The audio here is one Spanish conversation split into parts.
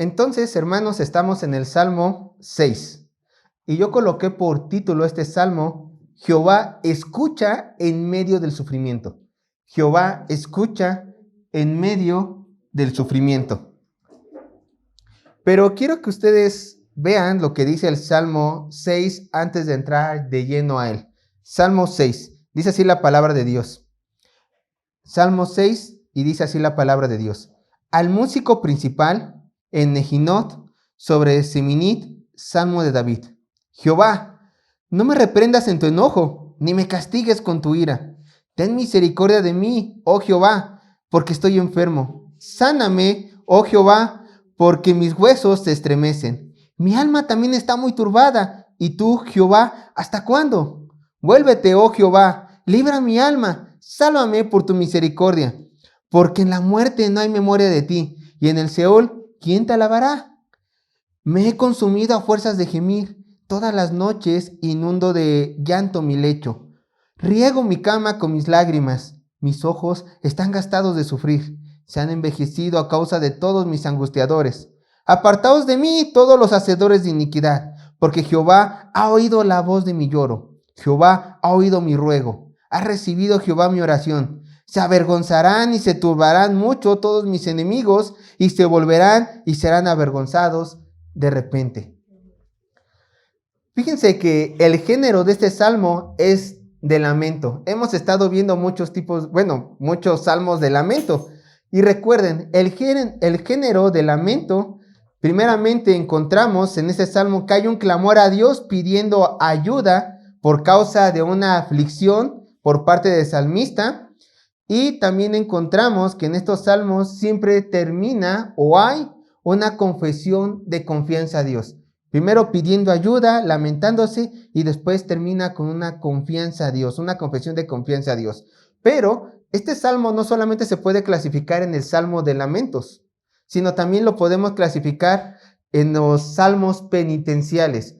Entonces, hermanos, estamos en el Salmo 6. Y yo coloqué por título este salmo: Jehová escucha en medio del sufrimiento. Jehová escucha en medio del sufrimiento. Pero quiero que ustedes vean lo que dice el Salmo 6 antes de entrar de lleno a él. Salmo 6. Dice así la palabra de Dios. Salmo 6, y dice así la palabra de Dios. Al músico principal, en Nehinot, sobre Seminit, Salmo de David. Jehová, no me reprendas en tu enojo, ni me castigues con tu ira. Ten misericordia de mí, oh Jehová, porque estoy enfermo. Sáname, oh Jehová, porque mis huesos se estremecen. Mi alma también está muy turbada. ¿Y tú, Jehová, hasta cuándo? Vuélvete, oh Jehová, libra mi alma, sálvame por tu misericordia. Porque en la muerte no hay memoria de ti, y en el Seol, ¿quién te alabará? Me he consumido a fuerzas de gemir. Todas las noches inundo de llanto mi lecho. Riego mi cama con mis lágrimas. Mis ojos están gastados de sufrir. Se han envejecido a causa de todos mis angustiadores. Apartaos de mí todos los hacedores de iniquidad, porque Jehová ha oído la voz de mi lloro. Jehová ha oído mi ruego. Ha recibido Jehová mi oración. Se avergonzarán y se turbarán mucho todos mis enemigos, y se volverán y serán avergonzados de repente. Fíjense que el género de este salmo es de lamento. Hemos estado viendo muchos salmos de lamento. Y recuerden, el género de lamento, primeramente encontramos en este salmo que hay un clamor a Dios pidiendo ayuda por causa de una aflicción por parte del salmista. Y también encontramos que en estos salmos siempre termina o hay una confesión de confianza a Dios. Primero pidiendo ayuda, lamentándose, y después termina con una confianza a Dios, una confesión de confianza a Dios. Pero este salmo no solamente se puede clasificar en el salmo de lamentos, sino también lo podemos clasificar en los salmos penitenciales.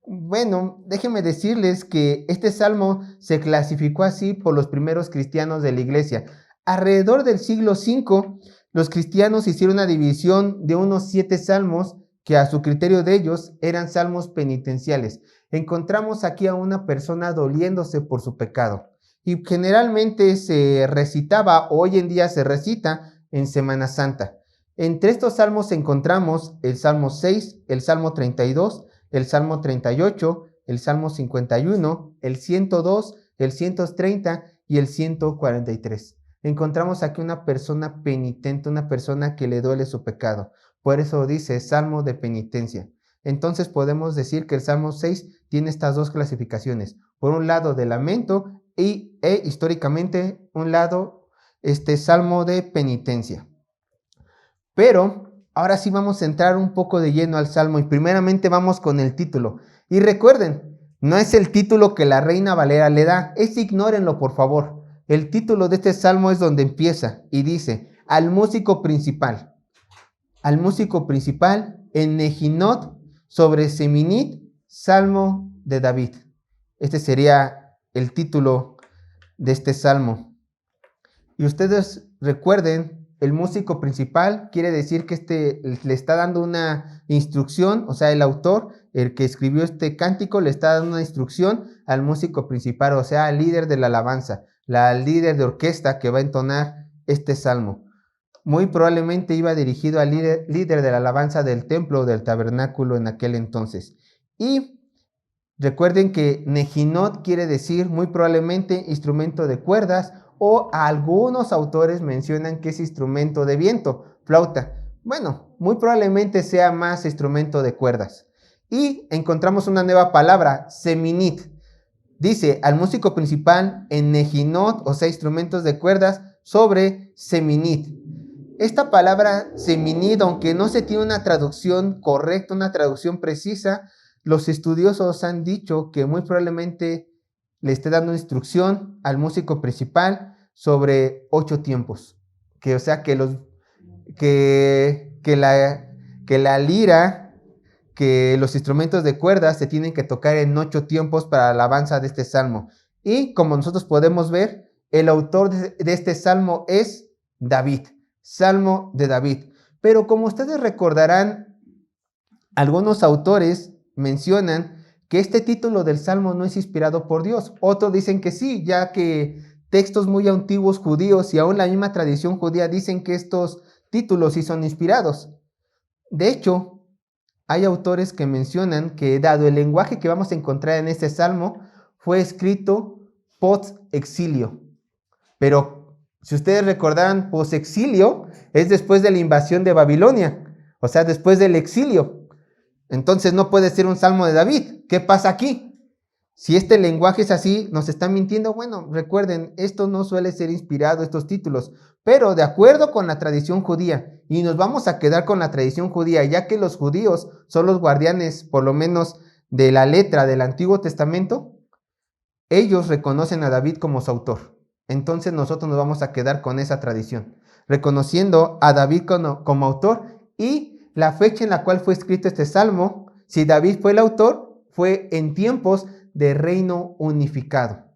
Bueno, déjenme decirles que este salmo se clasificó así por los primeros cristianos de la iglesia. Alrededor del siglo V, los cristianos hicieron una división de unos 7 salmos que a su criterio de ellos eran salmos penitenciales. Encontramos aquí a una persona doliéndose por su pecado, y generalmente se recitaba, o hoy en día se recita en Semana Santa. Entre estos salmos encontramos el Salmo 6, el Salmo 32, el Salmo 38, el Salmo 51, el 102, el 130 y el 143. Encontramos aquí una persona penitente, una persona que le duele su pecado. Por eso dice Salmo de penitencia. Entonces podemos decir que el Salmo 6 tiene estas dos clasificaciones. Por un lado de lamento e históricamente un lado Salmo de penitencia. Pero ahora sí vamos a entrar un poco de lleno al Salmo, y primeramente vamos con el título. Y recuerden, no es el título que la Reina Valera le da, ignórenlo por favor. El título de este Salmo es donde empieza y dice: al músico principal. Al músico principal en Nehinot, sobre Seminit, Salmo de David. Este sería el título de este Salmo. Y ustedes recuerden, el músico principal quiere decir que le está dando una instrucción, o sea, el autor, el que escribió este cántico, le está dando una instrucción al músico principal, o sea, al líder de la alabanza, al líder de orquesta que va a entonar este salmo. Muy probablemente iba dirigido al líder de la alabanza del templo o del tabernáculo en aquel entonces. Y recuerden que Nehinot quiere decir muy probablemente instrumento de cuerdas, o algunos autores mencionan que es instrumento de viento, flauta. Bueno, muy probablemente sea más instrumento de cuerdas. Y encontramos una nueva palabra, seminit. Dice al músico principal en Nehinot, o sea, instrumentos de cuerdas, sobre seminit. Esta palabra seminit, aunque no se tiene una traducción correcta, una traducción precisa, los estudiosos han dicho que muy probablemente le esté dando instrucción al músico principal sobre 8 tiempos. O sea, que la lira, que los instrumentos de cuerdas se tienen que tocar en 8 tiempos para la alabanza de este salmo. Y como nosotros podemos ver, el autor de este salmo es David. Salmo de David. Pero como ustedes recordarán, algunos autores mencionan que este título del Salmo no es inspirado por Dios. Otros dicen que sí, ya que textos muy antiguos judíos y aún la misma tradición judía dicen que estos títulos sí son inspirados. De hecho, hay autores que mencionan que dado el lenguaje que vamos a encontrar en este Salmo, fue escrito post-exilio. Pero si ustedes recordarán, post-exilio es después de la invasión de Babilonia, o sea, después del exilio. Entonces no puede ser un Salmo de David. ¿Qué pasa aquí? Si este lenguaje es así, nos está mintiendo. Bueno, recuerden, esto no suele ser inspirado, estos títulos, pero de acuerdo con la tradición judía, y nos vamos a quedar con la tradición judía, ya que los judíos son los guardianes, por lo menos, de la letra del Antiguo Testamento, ellos reconocen a David como su autor. Entonces nosotros nos vamos a quedar con esa tradición, reconociendo a David como autor y la fecha en la cual fue escrito este salmo. Si David fue el autor, fue en tiempos de reino unificado,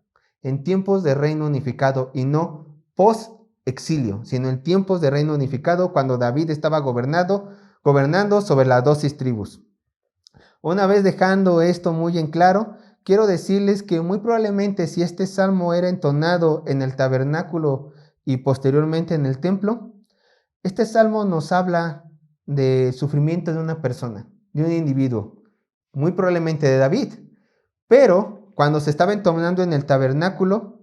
en tiempos de reino unificado y no post-exilio, sino en tiempos de reino unificado cuando David estaba gobernando sobre las 12 tribus. Una vez dejando esto muy en claro, quiero decirles que muy probablemente si este salmo era entonado en el tabernáculo y posteriormente en el templo, este salmo nos habla de sufrimiento de una persona, de un individuo, muy probablemente de David. Pero cuando se estaba entonando en el tabernáculo,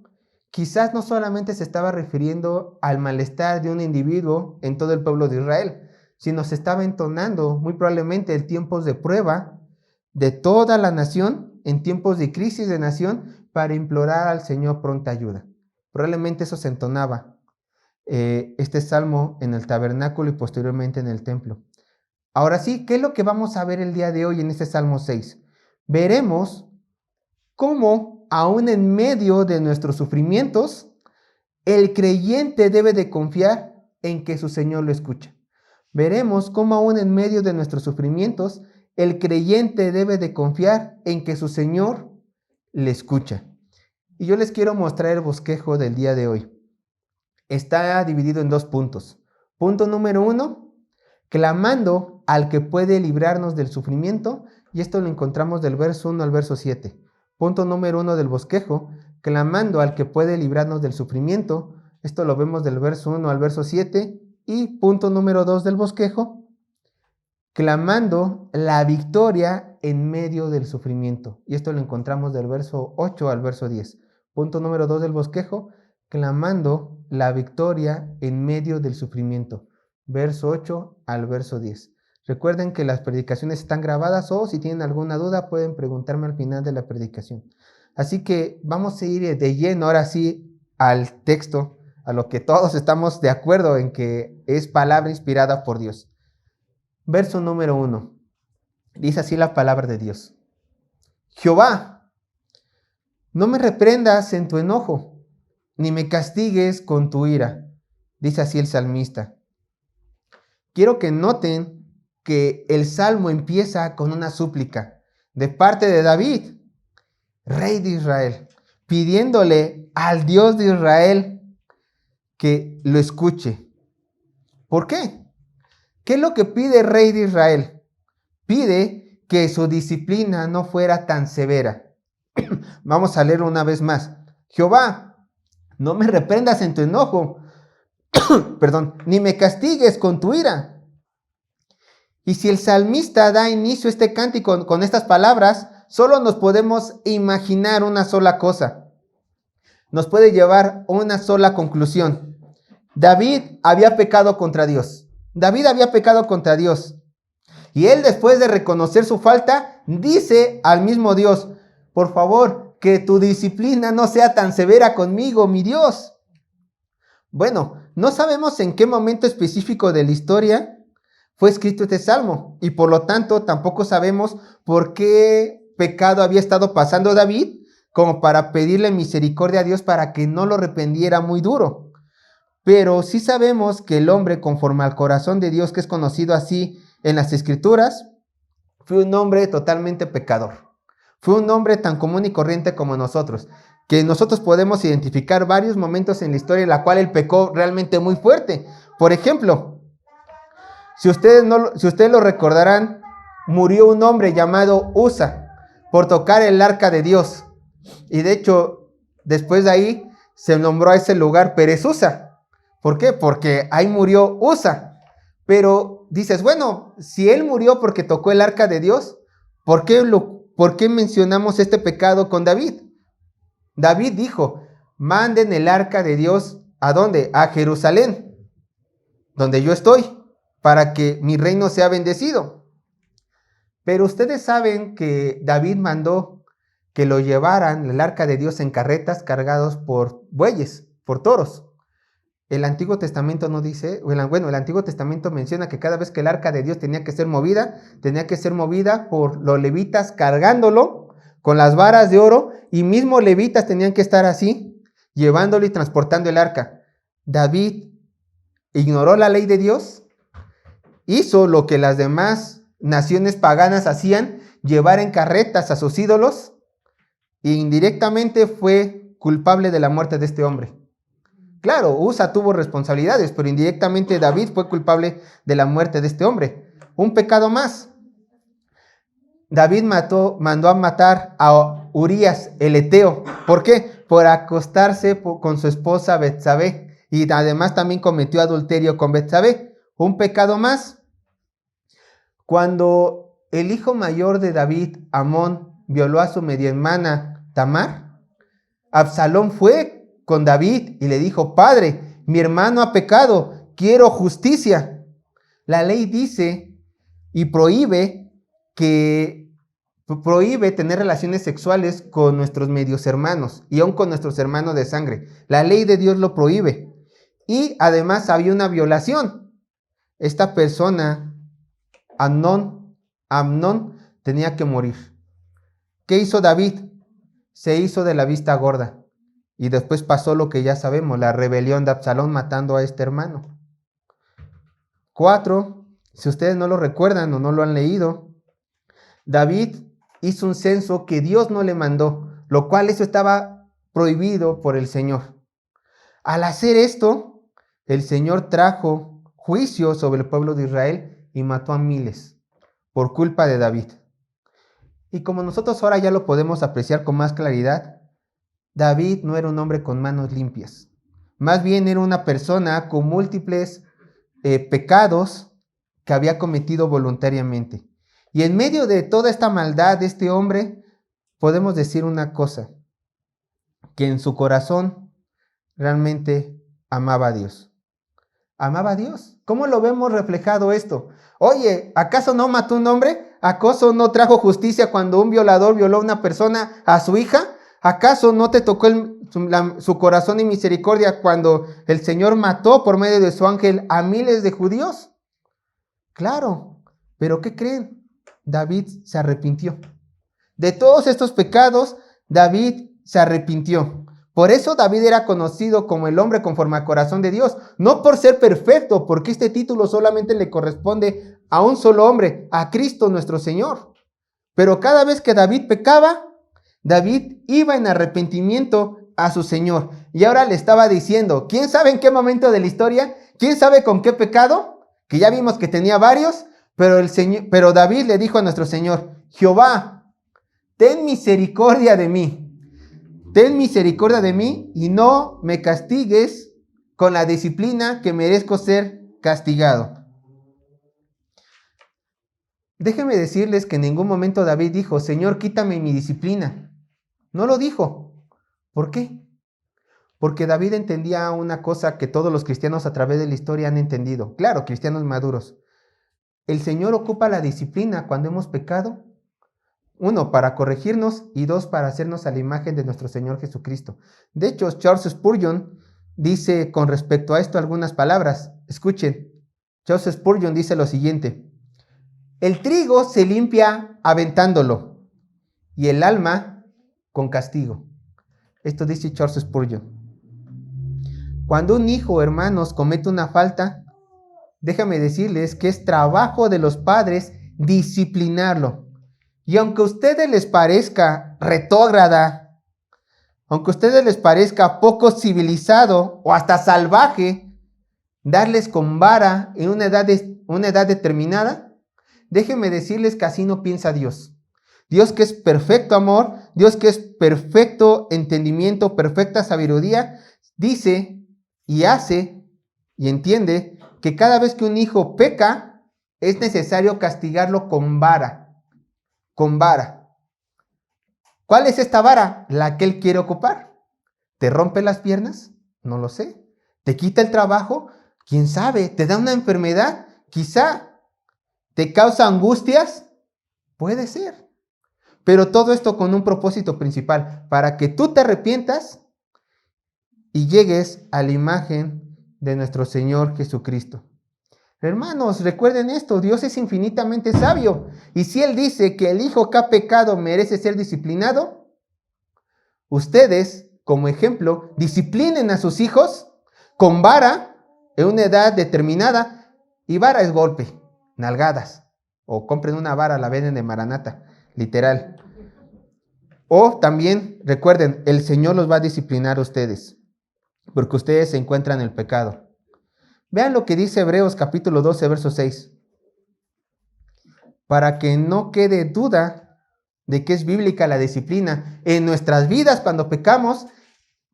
quizás no solamente se estaba refiriendo al malestar de un individuo en todo el pueblo de Israel, sino se estaba entonando muy probablemente en tiempos de prueba de toda la nación, en tiempos de crisis de nación, para implorar al Señor pronta ayuda. Probablemente eso se entonaba este salmo en el tabernáculo y posteriormente en el templo. Ahora sí, ¿qué es lo que vamos a ver el día de hoy en este Salmo 6? Veremos cómo aún en medio de nuestros sufrimientos, el creyente debe de confiar en que su Señor lo escucha. Veremos cómo aún en medio de nuestros sufrimientos, el creyente debe de confiar en que su Señor le escucha. Y yo les quiero mostrar el bosquejo del día de hoy. Está dividido en 2 puntos. Punto número 1, clamando al que puede librarnos del sufrimiento, y esto lo encontramos del verso 1 al verso 7. Punto número 1 del bosquejo, clamando al que puede librarnos del sufrimiento, esto lo vemos del verso 1 al verso 7, y punto número 2 del bosquejo, clamando la victoria en medio del sufrimiento, y esto lo encontramos del verso 8 al verso 10. Punto número 2 del bosquejo, clamando la victoria en medio del sufrimiento, verso 8 al verso 10. Recuerden que las predicaciones están grabadas o si tienen alguna duda pueden preguntarme al final de la predicación. Así que vamos a ir de lleno ahora sí al texto, a lo que todos estamos de acuerdo en que es palabra inspirada por Dios. Verso número 1. Dice así la palabra de Dios. Jehová, no me reprendas en tu enojo, ni me castigues con tu ira. Dice así el salmista. Quiero que noten que el salmo empieza con una súplica de parte de David, rey de Israel, pidiéndole al Dios de Israel que lo escuche. ¿Por qué? ¿Qué es lo que pide el rey de Israel? Pide que su disciplina no fuera tan severa. Vamos a leer una vez más. Jehová, no me reprendas en tu enojo, ni me castigues con tu ira. Y si el salmista da inicio a este cántico con estas palabras, solo nos podemos imaginar una sola cosa. Nos puede llevar a una sola conclusión. David había pecado contra Dios. David había pecado contra Dios. Y él, después de reconocer su falta, dice al mismo Dios, por favor, que tu disciplina no sea tan severa conmigo, mi Dios. Bueno, no sabemos en qué momento específico de la historia fue escrito este salmo, y por lo tanto tampoco sabemos por qué pecado había estado pasando David, como para pedirle misericordia a Dios para que no lo reprendiera muy duro. Pero sí sabemos que el hombre, conforme al corazón de Dios, que es conocido así en las Escrituras, fue un hombre totalmente pecador. Fue un hombre tan común y corriente como nosotros, que nosotros podemos identificar varios momentos en la historia en la cual él pecó realmente muy fuerte. Por ejemplo, Si ustedes lo recordarán, murió un hombre llamado Usa por tocar el arca de Dios. Y de hecho, después de ahí se nombró a ese lugar Pérez Usa. ¿Por qué? Porque ahí murió Usa. Pero dices, bueno, si él murió porque tocó el arca de Dios, ¿por qué mencionamos este pecado con David? David dijo, manden el arca de Dios, ¿a dónde? A Jerusalén, donde yo estoy, para que mi reino sea bendecido. Pero ustedes saben que David mandó que lo llevaran el arca de Dios en carretas cargados por bueyes, por toros. El Antiguo Testamento no dice, bueno, el Antiguo Testamento menciona que cada vez que el arca de Dios tenía que ser movida por los levitas cargándolo con las varas de oro, y mismos levitas tenían que estar así, llevándolo y transportando el arca. David ignoró la ley de Dios, hizo lo que las demás naciones paganas hacían, llevar en carretas a sus ídolos, e indirectamente fue culpable de la muerte de este hombre. Claro, Usa tuvo responsabilidades, pero indirectamente David fue culpable de la muerte de este hombre. Un pecado más. David mandó a matar a Urías el Eteo. ¿Por qué? Por acostarse con su esposa Betsabé. Y además también cometió adulterio con Betsabé. Un pecado más. Cuando el hijo mayor de David, Amón, violó a su media hermana Tamar, Absalón fue con David y le dijo, padre, mi hermano ha pecado, quiero justicia. La ley dice y prohíbe tener relaciones sexuales con nuestros medios hermanos y aún con nuestros hermanos de sangre. La ley de Dios lo prohíbe. Y además había una violación. Esta persona, Amnón, tenía que morir. ¿Qué hizo David? Se hizo de la vista gorda. Y después pasó lo que ya sabemos, la rebelión de Absalón matando a este hermano. 4, si ustedes no lo recuerdan o no lo han leído, David hizo un censo que Dios no le mandó, lo cual eso estaba prohibido por el Señor. Al hacer esto, el Señor trajo juicio sobre el pueblo de Israel y mató a miles por culpa de David. Y como nosotros ahora ya lo podemos apreciar con más claridad, David no era un hombre con manos limpias. Más bien era una persona con múltiples pecados que había cometido voluntariamente. Y en medio de toda esta maldad de este hombre, podemos decir una cosa, que en su corazón realmente amaba a Dios. Amaba a Dios. ¿Cómo lo vemos reflejado esto? Oye, ¿acaso no mató un hombre? ¿Acaso no trajo justicia cuando un violador violó a una persona, a su hija? ¿Acaso no te tocó su corazón y misericordia cuando el Señor mató por medio de su ángel a miles de judíos? Claro, pero ¿qué creen? David se arrepintió. De todos estos pecados, David se arrepintió. Por eso David era conocido como el hombre conforme al corazón de Dios. No por ser perfecto, porque este título solamente le corresponde a un solo hombre, a Cristo nuestro Señor. Pero cada vez que David pecaba, David iba en arrepentimiento a su Señor. Y ahora le estaba diciendo, ¿quién sabe en qué momento de la historia? ¿Quién sabe con qué pecado? Que ya vimos que tenía varios, pero David le dijo a nuestro Señor, Jehová, ten misericordia de mí. Ten misericordia de mí y no me castigues con la disciplina que merezco ser castigado. Déjenme decirles que en ningún momento David dijo, Señor, quítame mi disciplina. No lo dijo. ¿Por qué? Porque David entendía una cosa que todos los cristianos a través de la historia han entendido. Claro, cristianos maduros. El Señor ocupa la disciplina cuando hemos pecado. 1, para corregirnos, y 2, para hacernos a la imagen de nuestro Señor Jesucristo. De hecho, Charles Spurgeon dice con respecto a esto algunas palabras. Escuchen, Charles Spurgeon dice lo siguiente: el trigo se limpia aventándolo, y el alma con castigo. Esto dice Charles Spurgeon. Cuando un hijo, hermanos, comete una falta, déjame decirles que es trabajo de los padres disciplinarlo. Y aunque a ustedes les parezca retrógrada, aunque a ustedes les parezca poco civilizado o hasta salvaje, darles con vara en una edad determinada, déjenme decirles que así no piensa Dios. Dios que es perfecto amor, Dios que es perfecto entendimiento, perfecta sabiduría, dice y hace y entiende que cada vez que un hijo peca, es necesario castigarlo con vara. Con vara. ¿Cuál es esta vara? La que él quiere ocupar. ¿Te rompe las piernas? No lo sé. ¿Te quita el trabajo? ¿Quién sabe? ¿Te da una enfermedad? Quizá. ¿Te causa angustias? Puede ser. Pero todo esto con un propósito principal, para que tú te arrepientas y llegues a la imagen de nuestro Señor Jesucristo. Hermanos, recuerden esto, Dios es infinitamente sabio. Y si Él dice que el hijo que ha pecado merece ser disciplinado, ustedes, como ejemplo, disciplinen a sus hijos con vara en una edad determinada. Y vara es golpe, nalgadas. O compren una vara, la venden de Maranata, literal. O también, recuerden, el Señor los va a disciplinar a ustedes, porque ustedes se encuentran en el pecado. Vean lo que dice Hebreos capítulo 12, verso 6. Para que no quede duda de que es bíblica la disciplina en nuestras vidas cuando pecamos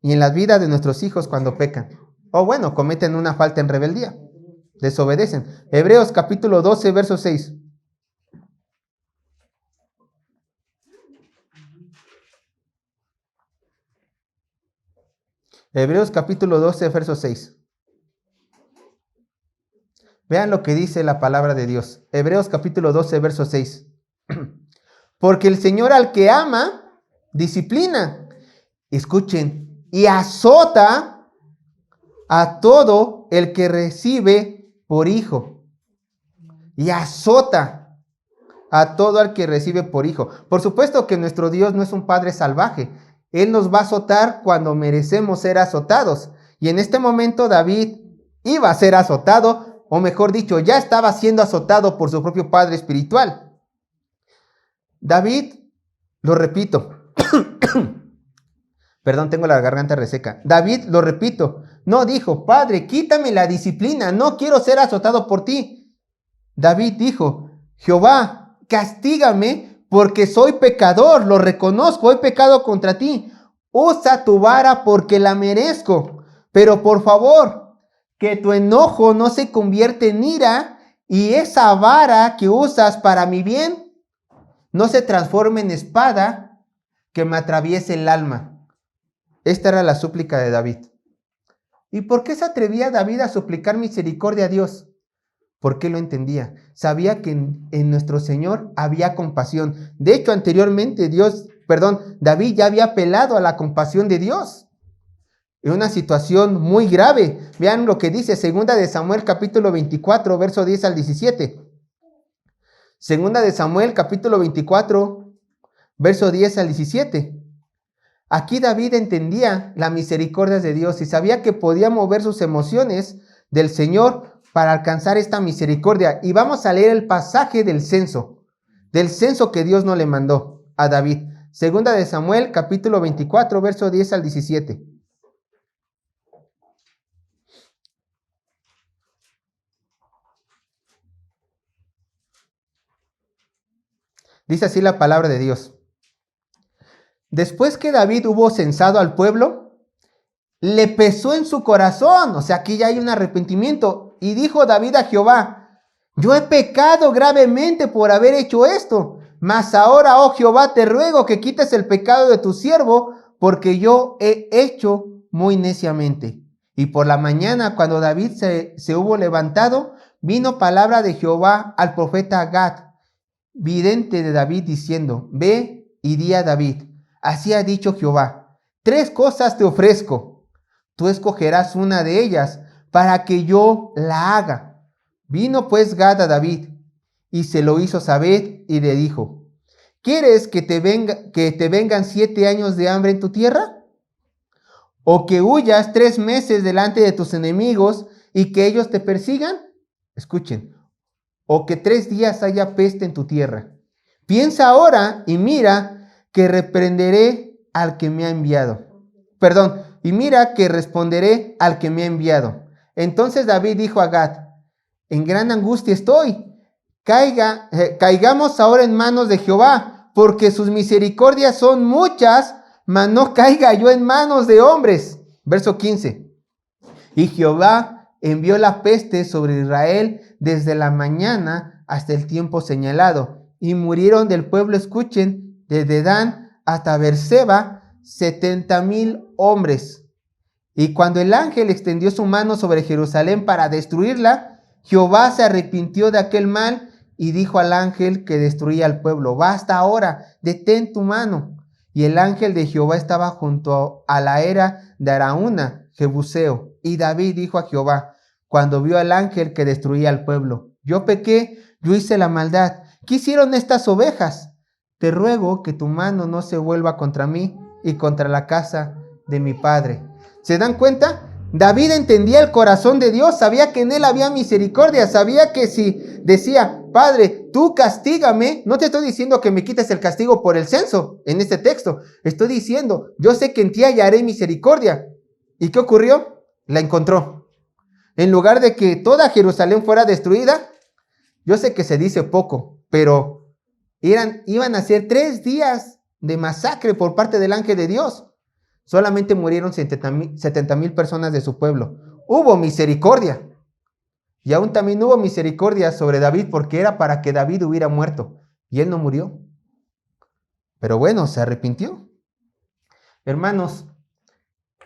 y en las vidas de nuestros hijos cuando pecan. O bueno, cometen una falta en rebeldía, desobedecen. Hebreos capítulo 12, verso 6. Hebreos capítulo 12, verso 6. Vean lo que dice la palabra de Dios. Hebreos capítulo 12, verso 6. Porque el Señor al que ama, disciplina. Escuchen, y azota a todo el que recibe por hijo. Y azota a todo el que recibe por hijo. Por supuesto que nuestro Dios no es un padre salvaje. Él nos va a azotar cuando merecemos ser azotados. Y en este momento David iba a ser azotado, o mejor dicho, ya estaba siendo azotado por su propio padre espiritual. David, lo repito, perdón, tengo la garganta reseca. David, lo repito, no dijo, Padre, quítame la disciplina, no quiero ser azotado por ti. David dijo, Jehová, castígame porque soy pecador, lo reconozco, he pecado contra ti. Usa tu vara porque la merezco, pero por favor, que tu enojo no se convierta en ira y esa vara que usas para mi bien no se transforme en espada que me atraviese el alma. Esta era la súplica de David. ¿Y por qué se atrevía David a suplicar misericordia a Dios? Porque lo entendía. Sabía que en nuestro Señor había compasión. De hecho, anteriormente David ya había apelado a la compasión de Dios. En una situación muy grave. Vean lo que dice 2 de Samuel capítulo 24, verso 10 al 17. 2 de Samuel capítulo 24, verso 10 al 17. Aquí David entendía la misericordia de Dios y sabía que podía mover sus emociones del Señor para alcanzar esta misericordia. Y vamos a leer el pasaje del censo que Dios no le mandó a David. 2 de Samuel capítulo 24, verso 10 al 17. Dice así la palabra de Dios. Después que David hubo censado al pueblo, le pesó en su corazón. O sea, aquí ya hay un arrepentimiento. Y dijo David a Jehová, yo he pecado gravemente por haber hecho esto. Mas ahora, oh Jehová, te ruego que quites el pecado de tu siervo, porque yo he hecho muy neciamente. Y por la mañana, cuando David se hubo levantado, vino palabra de Jehová al profeta Gad, vidente de David, diciendo, ve y di a David, así ha dicho Jehová, 3 cosas te ofrezco, tú escogerás una de ellas para que yo la haga. Vino pues Gad a David y se lo hizo saber y le dijo, ¿quieres que te vengan 7 años de hambre en tu tierra? ¿O que huyas 3 meses delante de tus enemigos y que ellos te persigan? Escuchen. ¿O que 3 días haya peste en tu tierra? Piensa ahora y mira que reprenderé al que me ha enviado. Y mira que responderé al que me ha enviado. Entonces David dijo a Gad: en gran angustia estoy. Caigamos ahora en manos de Jehová, porque sus misericordias son muchas, mas no caiga yo en manos de hombres. Verso 15. Y Jehová envió la peste sobre Israel desde la mañana hasta el tiempo señalado, y murieron del pueblo, escuchen, desde Dan hasta Beerseba, 70,000 hombres. Y cuando el ángel extendió su mano sobre Jerusalén para destruirla, Jehová se arrepintió de aquel mal y dijo al ángel que destruía al pueblo: basta ahora, detén tu mano. Y el ángel de Jehová estaba junto a la era de Araúna, Jebuseo. Y David dijo a Jehová, cuando vio al ángel que destruía al pueblo: yo pequé, yo hice la maldad. ¿Qué hicieron estas ovejas? Te ruego que tu mano no se vuelva contra mí y contra la casa de mi padre. ¿Se dan cuenta? David entendía el corazón de Dios, sabía que en él había misericordia, sabía que si decía: Padre, tú castígame, no te estoy diciendo que me quites el castigo por el censo en este texto, estoy diciendo: yo sé que en ti hallaré misericordia. ¿Y qué ocurrió? La encontró. En lugar de que toda Jerusalén fuera destruida, yo sé que se dice poco, pero iban a ser 3 días de masacre por parte del ángel de Dios. Solamente murieron 70,000 personas de su pueblo. Hubo misericordia. Y aún también hubo misericordia sobre David, porque era para que David hubiera muerto. Y él no murió. Pero bueno, se arrepintió. Hermanos,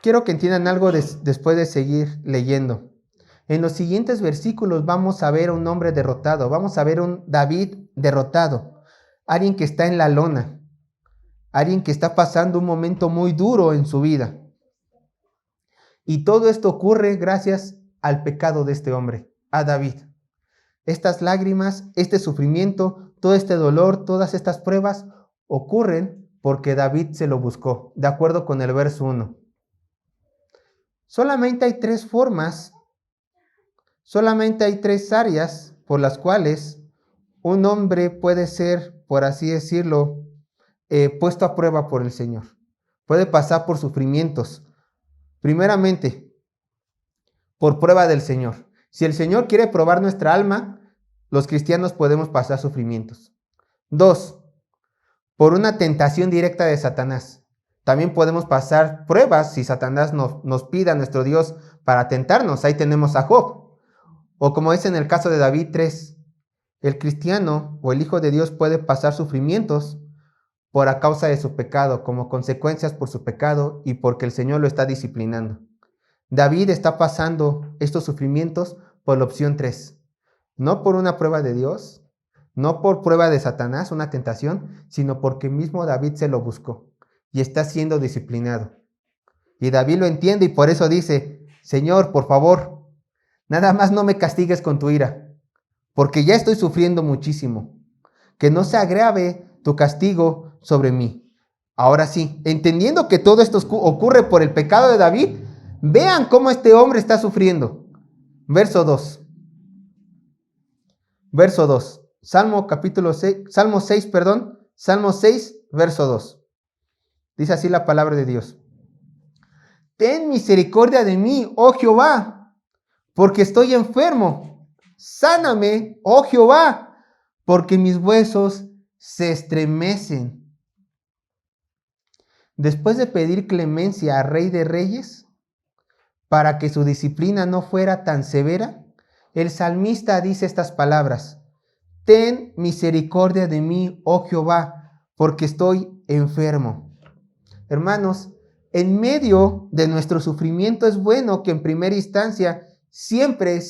quiero que entiendan algo después de seguir leyendo. En los siguientes versículos vamos a ver a un hombre derrotado. Vamos a ver un David derrotado. Alguien que está en la lona. Alguien que está pasando un momento muy duro en su vida. Y todo esto ocurre gracias al pecado de este hombre, a David. Estas lágrimas, este sufrimiento, todo este dolor, todas estas pruebas ocurren porque David se lo buscó, de acuerdo con el verso 1. Solamente hay 3 formas, solamente hay 3 áreas por las cuales un hombre puede ser, por así decirlo, puesto a prueba por el Señor. Puede pasar por sufrimientos. Primeramente, por prueba del Señor. Si el Señor quiere probar nuestra alma, los cristianos podemos pasar sufrimientos. 2, por una tentación directa de Satanás. También podemos pasar pruebas si Satanás nos pide a nuestro Dios para tentarnos. Ahí tenemos a Job. O como es en el caso de David 3, el cristiano o el Hijo de Dios puede pasar sufrimientos por a causa de su pecado, como consecuencias por su pecado y porque el Señor lo está disciplinando. David está pasando estos sufrimientos por la opción 3. No por una prueba de Dios, no por prueba de Satanás, una tentación, sino porque mismo David se lo buscó y está siendo disciplinado. Y David lo entiende y por eso dice: Señor, por favor, nada más no me castigues con tu ira, porque ya estoy sufriendo muchísimo. Que no se agrave tu castigo sobre mí. Ahora sí, entendiendo que todo esto ocurre por el pecado de David, vean cómo este hombre está sufriendo. Verso 2. Verso 2. Salmo 6, verso 2. Dice así la palabra de Dios: ten misericordia de mí, oh Jehová, porque estoy enfermo. Sáname, oh Jehová, porque mis huesos se estremecen. Después de pedir clemencia al Rey de Reyes, para que su disciplina no fuera tan severa, el salmista dice estas palabras: ten misericordia de mí, oh Jehová, porque estoy enfermo. Hermanos, en medio de nuestro sufrimiento es bueno que en primera instancia siempre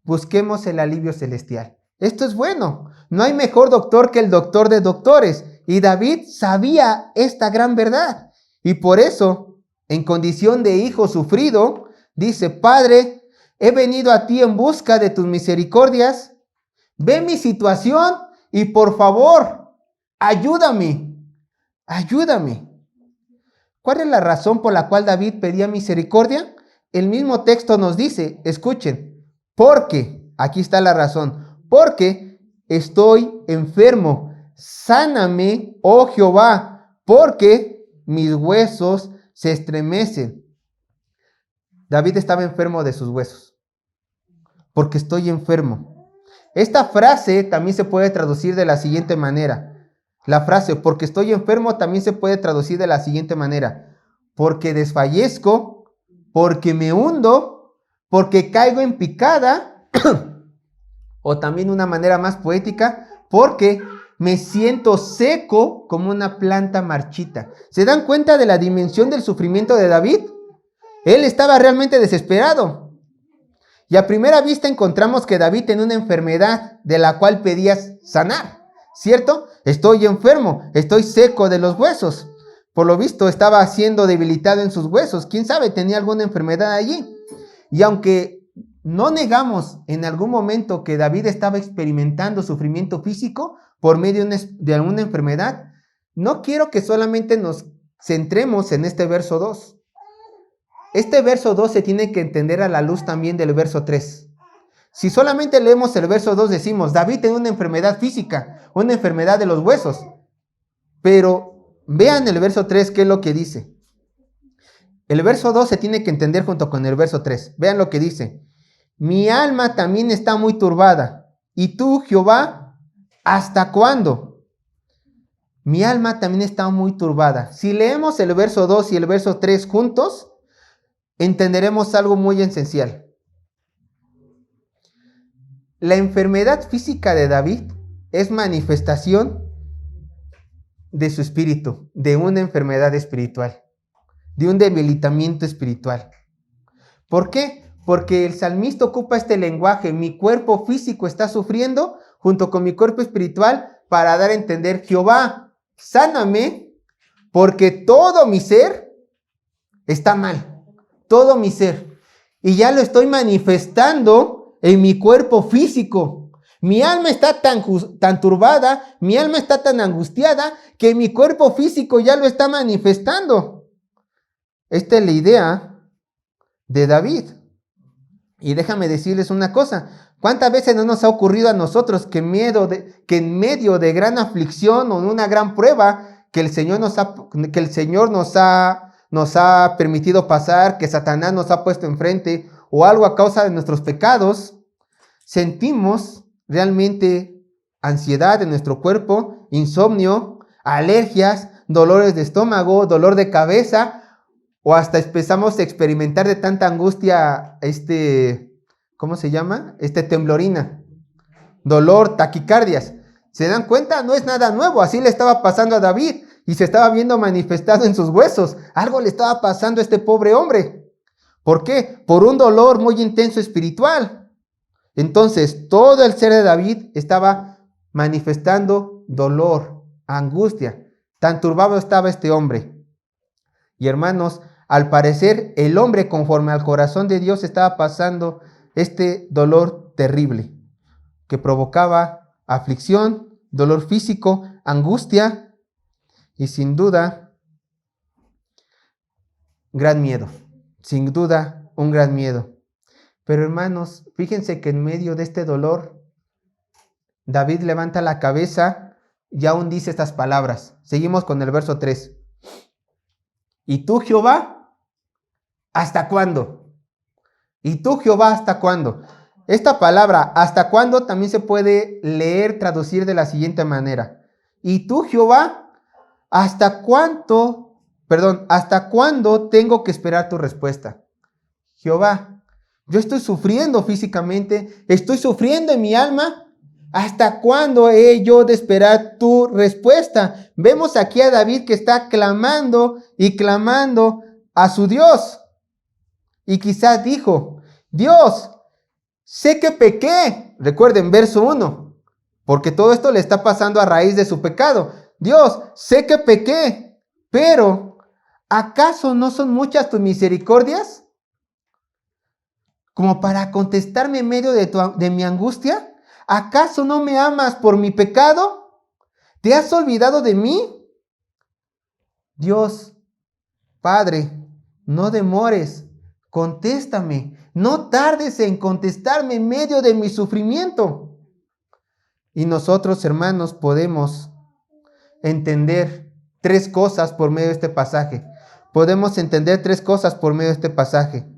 busquemos el alivio celestial. Esto es bueno. No hay mejor doctor que el doctor de doctores. Y David sabía esta gran verdad. Y por eso, en condición de hijo sufrido, dice: Padre, he venido a ti en busca de tus misericordias. Ve mi situación y por favor, ayúdame. Ayúdame. ¿Cuál es la razón por la cual David pedía misericordia? El mismo texto nos dice, escuchen, porque, aquí está la razón, porque estoy enfermo. Sáname, oh Jehová, porque mis huesos se estremecen. David estaba enfermo de sus huesos. Porque estoy enfermo. Esta frase también se puede traducir de la siguiente manera. La frase, porque estoy enfermo, también se puede traducir de la siguiente manera. Porque desfallezco, porque me hundo, porque caigo en picada, o también una manera más poética, porque me siento seco como una planta marchita. ¿Se dan cuenta de la dimensión del sufrimiento de David? Él estaba realmente desesperado. Y a primera vista encontramos que David tenía una enfermedad de la cual pedía sanar, ¿cierto? Estoy enfermo, estoy seco de los huesos. Por lo visto estaba siendo debilitado en sus huesos. ¿Quién sabe? Tenía alguna enfermedad allí. Y aunque no negamos en algún momento que David estaba experimentando sufrimiento físico por medio de alguna enfermedad, no quiero que solamente nos centremos en este verso 2. Este verso 2 se tiene que entender a la luz también del verso 3. Si solamente leemos el verso 2 decimos, David tiene una enfermedad física, una enfermedad de los huesos. Pero vean el verso 3, ¿qué es lo que dice? El verso 2 se tiene que entender junto con el verso 3. Vean lo que dice. Mi alma también está muy turbada. ¿Y tú, Jehová, hasta cuándo? Mi alma también está muy turbada. Si leemos el verso 2 y el verso 3 juntos, entenderemos algo muy esencial. La enfermedad física de David es manifestación de su espíritu, de una enfermedad espiritual, de un debilitamiento espiritual. ¿Por qué? Porque el salmista ocupa este lenguaje, mi cuerpo físico está sufriendo junto con mi cuerpo espiritual para dar a entender, Jehová, sáname, porque todo mi ser está mal. Todo mi ser. Y ya lo estoy manifestando en mi cuerpo físico. Mi alma está tan turbada, mi alma está tan angustiada, que mi cuerpo físico ya lo está manifestando. Esta es la idea de David. Y déjame decirles una cosa. ¿Cuántas veces no nos ha ocurrido a nosotros que en medio de gran aflicción o de una gran prueba que el Señor nos ha permitido pasar, que Satanás nos ha puesto enfrente, o algo a causa de nuestros pecados, sentimos realmente ansiedad en nuestro cuerpo, insomnio, alergias, dolores de estómago, dolor de cabeza, o hasta empezamos a experimentar de tanta angustia, ¿cómo se llama? Temblorina, dolor, taquicardias. ¿Se dan cuenta? No es nada nuevo, así le estaba pasando a David. Y se estaba viendo manifestado en sus huesos. Algo le estaba pasando a este pobre hombre. ¿Por qué? Por un dolor muy intenso espiritual. Entonces, todo el ser de David estaba manifestando dolor, angustia. Tan turbado estaba este hombre. Y hermanos, al parecer, el hombre conforme al corazón de Dios estaba pasando este dolor terrible, que provocaba aflicción, dolor físico, angustia, y sin duda, gran miedo. Sin duda, un gran miedo. Pero hermanos, fíjense que en medio de este dolor, David levanta la cabeza y aún dice estas palabras. Seguimos con el verso 3. ¿Y tú, Jehová, hasta cuándo? ¿Y tú, Jehová, hasta cuándo? Esta palabra, hasta cuándo, también se puede leer, traducir de la siguiente manera. ¿Y tú, Jehová, ¿hasta cuándo tengo que esperar tu respuesta? Jehová, yo estoy sufriendo físicamente, estoy sufriendo en mi alma. ¿Hasta cuándo he yo de esperar tu respuesta? Vemos aquí a David que está clamando y clamando a su Dios. Y quizás dijo, Dios, sé que pequé. Recuerden, verso 1, porque todo esto le está pasando a raíz de su pecado. Dios, sé que pequé, pero ¿acaso no son muchas tus misericordias como para contestarme en medio de mi angustia? ¿Acaso no me amas por mi pecado? ¿Te has olvidado de mí? Dios, Padre, no demores, contéstame, no tardes en contestarme en medio de mi sufrimiento. Y nosotros, hermanos, podemos entender tres cosas por medio de este pasaje. Podemos entender tres cosas por medio de este pasaje.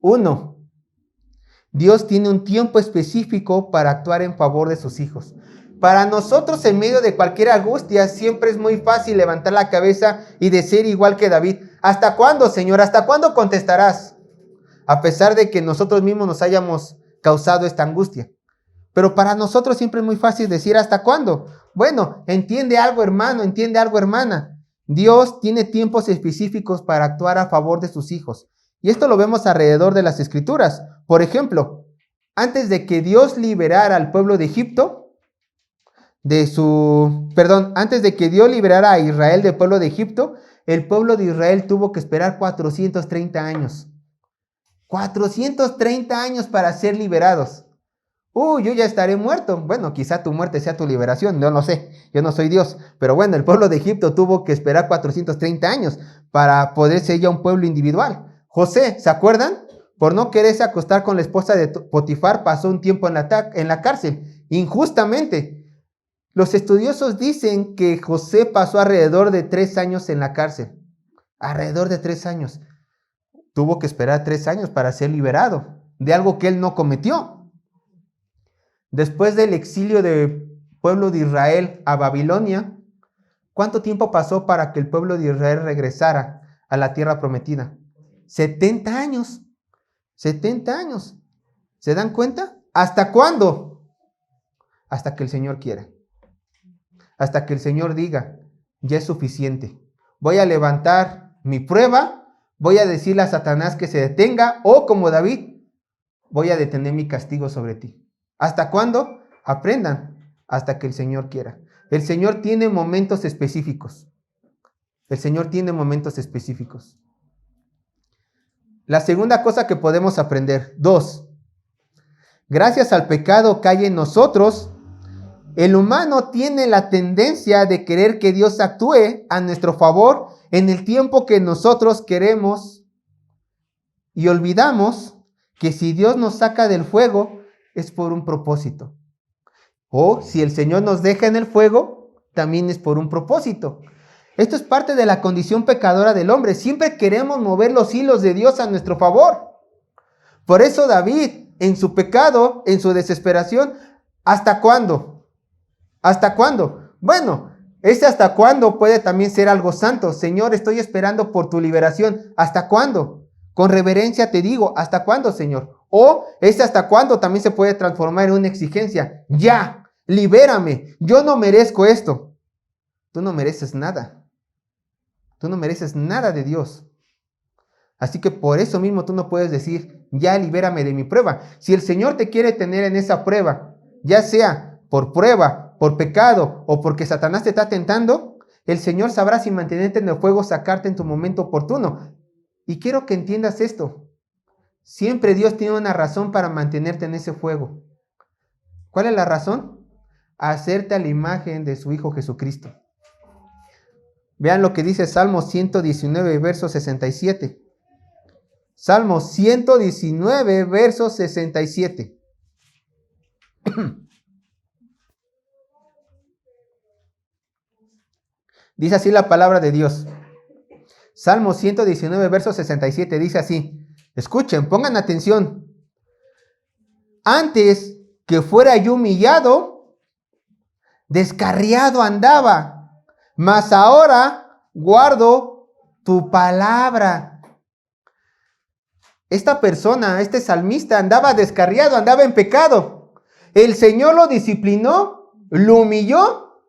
Uno, Dios tiene un tiempo específico para actuar en favor de sus hijos. Para nosotros, en medio de cualquier angustia, siempre es muy fácil levantar la cabeza y decir igual que David: ¿hasta cuándo, Señor? ¿Hasta cuándo contestarás? A pesar de que nosotros mismos nos hayamos causado esta angustia. Pero para nosotros siempre es muy fácil decir: ¿hasta cuándo? Bueno, entiende algo, hermano, entiende algo, hermana. Dios tiene tiempos específicos para actuar a favor de sus hijos. Y esto lo vemos alrededor de las Escrituras. Por ejemplo, antes de que Dios liberara al pueblo de Egipto, antes de que Dios liberara a Israel del pueblo de Egipto, el pueblo de Israel tuvo que esperar 430 años. 430 años para ser liberados. Yo ya estaré muerto. Bueno, quizá tu muerte sea tu liberación, no lo sé, yo no soy Dios. Pero bueno, el pueblo de Egipto tuvo que esperar 430 años para poder ser ya un pueblo individual. José, ¿se acuerdan? Por no quererse acostar con la esposa de Potifar, pasó un tiempo en la cárcel, injustamente. Los estudiosos dicen que José pasó alrededor de 3 años en la cárcel. Alrededor de 3 años. Tuvo que esperar 3 años para ser liberado de algo que él no cometió. Después del exilio del pueblo de Israel a Babilonia, ¿cuánto tiempo pasó para que el pueblo de Israel regresara a la tierra prometida? 70 años. 70 años. ¿Se dan cuenta? ¿Hasta cuándo? Hasta que el Señor quiera. Hasta que el Señor diga: ya es suficiente. Voy a levantar mi prueba, voy a decirle a Satanás que se detenga, o como David, voy a detener mi castigo sobre ti. ¿Hasta cuándo? Aprendan, hasta que el Señor quiera. El Señor tiene momentos específicos. El Señor tiene momentos específicos. La segunda cosa que podemos aprender. 2. Gracias al pecado que hay en nosotros, el humano tiene la tendencia de querer que Dios actúe a nuestro favor en el tiempo que nosotros queremos, y olvidamos que si Dios nos saca del fuego es por un propósito. O si el Señor nos deja en el fuego, también es por un propósito. Esto es parte de la condición pecadora del hombre. Siempre queremos mover los hilos de Dios a nuestro favor. Por eso David, en su pecado, en su desesperación, ¿hasta cuándo? ¿Hasta cuándo? Bueno, ese hasta cuándo puede también ser algo santo. Señor, estoy esperando por tu liberación. ¿Hasta cuándo? Con reverencia te digo: ¿hasta cuándo, Señor? O ese hasta cuándo también se puede transformar en una exigencia. Ya, libérame. Yo no merezco esto. Tú no mereces nada. Tú no mereces nada de Dios. Así que por eso mismo tú no puedes decir: ya, libérame de mi prueba. Si el Señor te quiere tener en esa prueba, ya sea por prueba, por pecado o porque Satanás te está tentando, el Señor sabrá si mantenerte en el fuego, sacarte en tu momento oportuno. Y quiero que entiendas esto. Siempre Dios tiene una razón para mantenerte en ese fuego. ¿Cuál es la razón? Hacerte a la imagen de su Hijo Jesucristo. Vean lo que dice Salmo 119, verso 67. Salmo 119, verso 67. Dice así la palabra de Dios. Salmo 119, verso 67, dice así. Escuchen, pongan atención. Antes que fuera yo humillado, descarriado andaba, mas ahora guardo tu palabra. Esta persona, este salmista, andaba descarriado, andaba en pecado. El Señor lo disciplinó, lo humilló.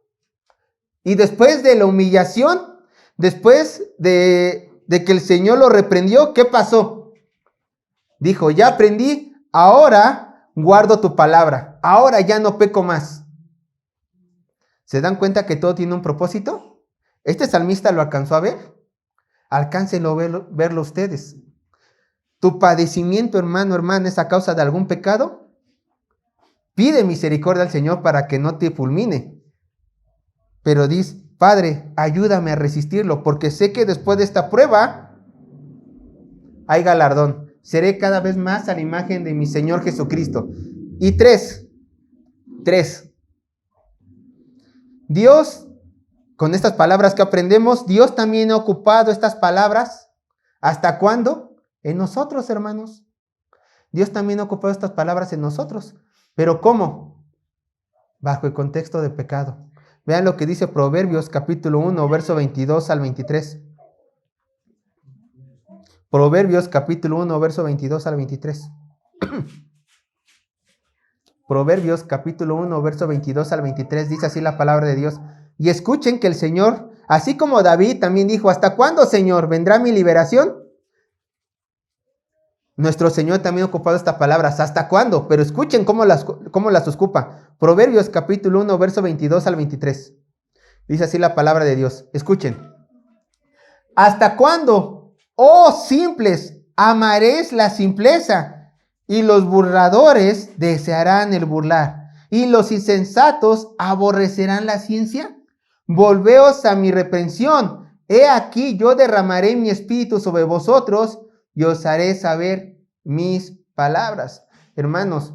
Y después de la humillación, después de que el Señor lo reprendió, ¿qué pasó? Dijo: ya aprendí, ahora guardo tu palabra, ahora ya no peco más. ¿Se dan cuenta que todo tiene un propósito? Este salmista lo alcanzó a ver. Alcáncenlo a verlo ustedes. Tu padecimiento, hermano, hermana, es a causa de algún pecado. Pide misericordia al Señor para que no te fulmine. Pero dice: Padre, ayúdame a resistirlo, porque sé que después de esta prueba hay galardón. Seré cada vez más a la imagen de mi Señor Jesucristo. Y 3. Dios, con estas palabras que aprendemos, Dios también ha ocupado estas palabras. ¿Hasta cuándo? En nosotros, hermanos. Dios también ha ocupado estas palabras en nosotros. ¿Pero cómo? Bajo el contexto de pecado. Vean lo que dice Proverbios capítulo 1, verso 22 al 23. Proverbios capítulo 1, verso 22 al 23. Proverbios capítulo 1, verso 22 al 23, dice así la palabra de Dios. Y escuchen que el Señor, así como David también dijo, ¿hasta cuándo, Señor, vendrá mi liberación? Nuestro Señor también ha ocupado estas palabras, ¿hasta cuándo? Pero escuchen cómo las ocupa. Proverbios capítulo 1, verso 22 al 23. Dice así la palabra de Dios. Escuchen. ¿Hasta cuándo, oh simples, amaréis la simpleza? Y los burladores desearán el burlar. Y los insensatos aborrecerán la ciencia. Volveos a mi reprensión. He aquí yo derramaré mi espíritu sobre vosotros y os haré saber mis palabras. Hermanos,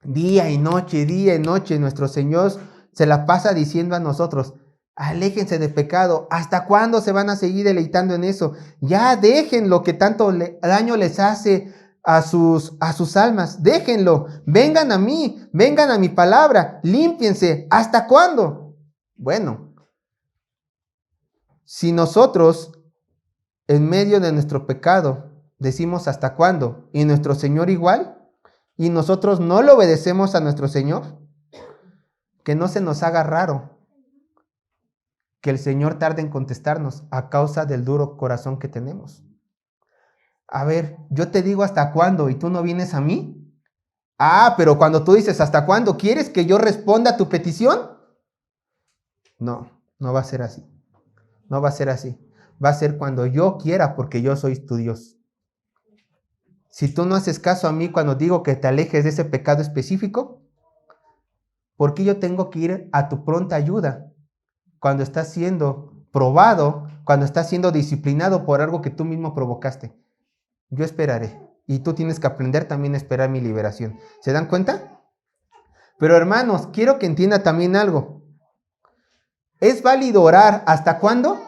día y noche, nuestro Señor se la pasa diciendo a nosotros, aléjense de pecado. ¿Hasta cuándo se van a seguir deleitando en eso? Ya dejen lo que tanto daño les hace a sus almas. Déjenlo. Vengan a mí, vengan a mi palabra, límpiense. ¿Hasta cuándo? Bueno, si nosotros en medio de nuestro pecado decimos hasta cuándo, y nuestro Señor igual, y nosotros no le obedecemos a nuestro Señor, que no se nos haga raro que el Señor tarde en contestarnos a causa del duro corazón que tenemos. A ver, yo te digo hasta cuándo y tú no vienes a mí. Ah, pero cuando tú dices hasta cuándo, ¿quieres que yo responda a tu petición? No, no va a ser así. No va a ser así. Va a ser cuando yo quiera, porque yo soy tu Dios. Si tú no haces caso a mí cuando digo que te alejes de ese pecado específico, ¿por qué yo tengo que ir a tu pronta ayuda cuando estás siendo probado, cuando estás siendo disciplinado por algo que tú mismo provocaste? Yo esperaré. Y tú tienes que aprender también a esperar mi liberación. ¿Se dan cuenta? Pero hermanos, quiero que entienda también algo. ¿Es válido orar hasta cuándo?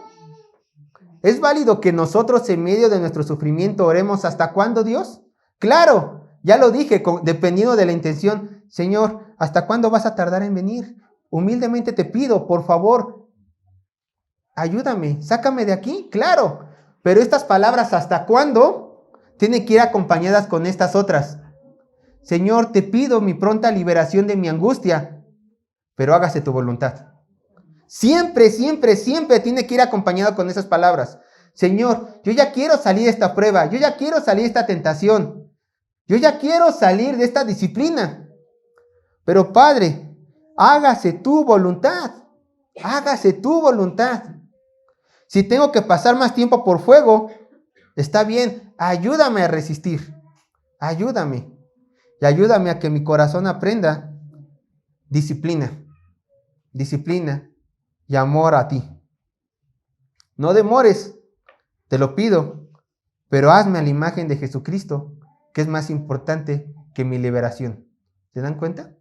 ¿Es válido que nosotros en medio de nuestro sufrimiento oremos hasta cuándo, Dios? Claro, ya lo dije, dependiendo de la intención. Señor, ¿hasta cuándo vas a tardar en venir? Humildemente te pido, por favor, ayúdame, sácame de aquí. Claro, pero estas palabras ¿hasta cuándo? Tienen que ir acompañadas con estas otras. Señor, te pido mi pronta liberación de mi angustia, pero hágase tu voluntad. Siempre, siempre, siempre tiene que ir acompañado con esas palabras. Señor, yo ya quiero salir de esta prueba, yo ya quiero salir de esta tentación, yo ya quiero salir de esta disciplina. Pero Padre, hágase tu voluntad, hágase tu voluntad. Si tengo que pasar más tiempo por fuego, está bien, ayúdame a resistir, ayúdame. Y ayúdame a que mi corazón aprenda disciplina y amor a ti. No demores, te lo pido, pero hazme a la imagen de Jesucristo, que es más importante que mi liberación. ¿Se dan cuenta?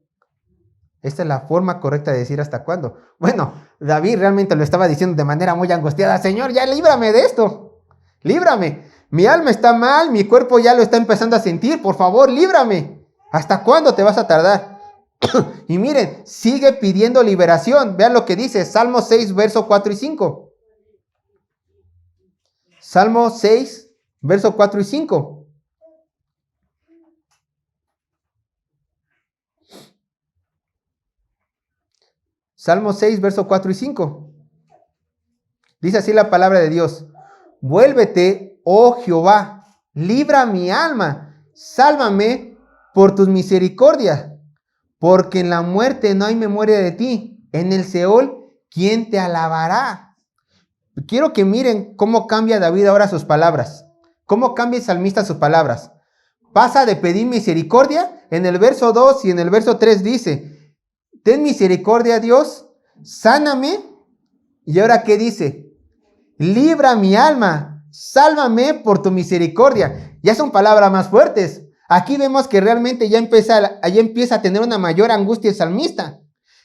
Esta es la forma correcta de decir hasta cuándo. Bueno, David realmente lo estaba diciendo de manera muy angustiada. Señor, ya líbrame de esto. Líbrame. Mi alma está mal, mi cuerpo ya lo está empezando a sentir. Por favor, líbrame. ¿Hasta cuándo te vas a tardar? Y miren, sigue pidiendo liberación. Vean lo que dice Salmo 6, verso 4 y 5. Salmo 6, verso 4 y 5. Salmo 6, verso 4 y 5. Dice así la palabra de Dios. Vuélvete, oh Jehová, libra mi alma, sálvame por tus misericordias, porque en la muerte no hay memoria de ti. En el Seol, ¿quién te alabará? Quiero que miren cómo cambia David ahora sus palabras. Cómo cambia el salmista sus palabras. Pasa de pedir misericordia. En el verso 2 y en el verso 3 dice, ten misericordia, Dios, sáname. Y ahora, ¿qué dice? Libra mi alma, sálvame por tu misericordia. Ya son palabras más fuertes. Aquí vemos que realmente ya empieza a tener una mayor angustia el salmista.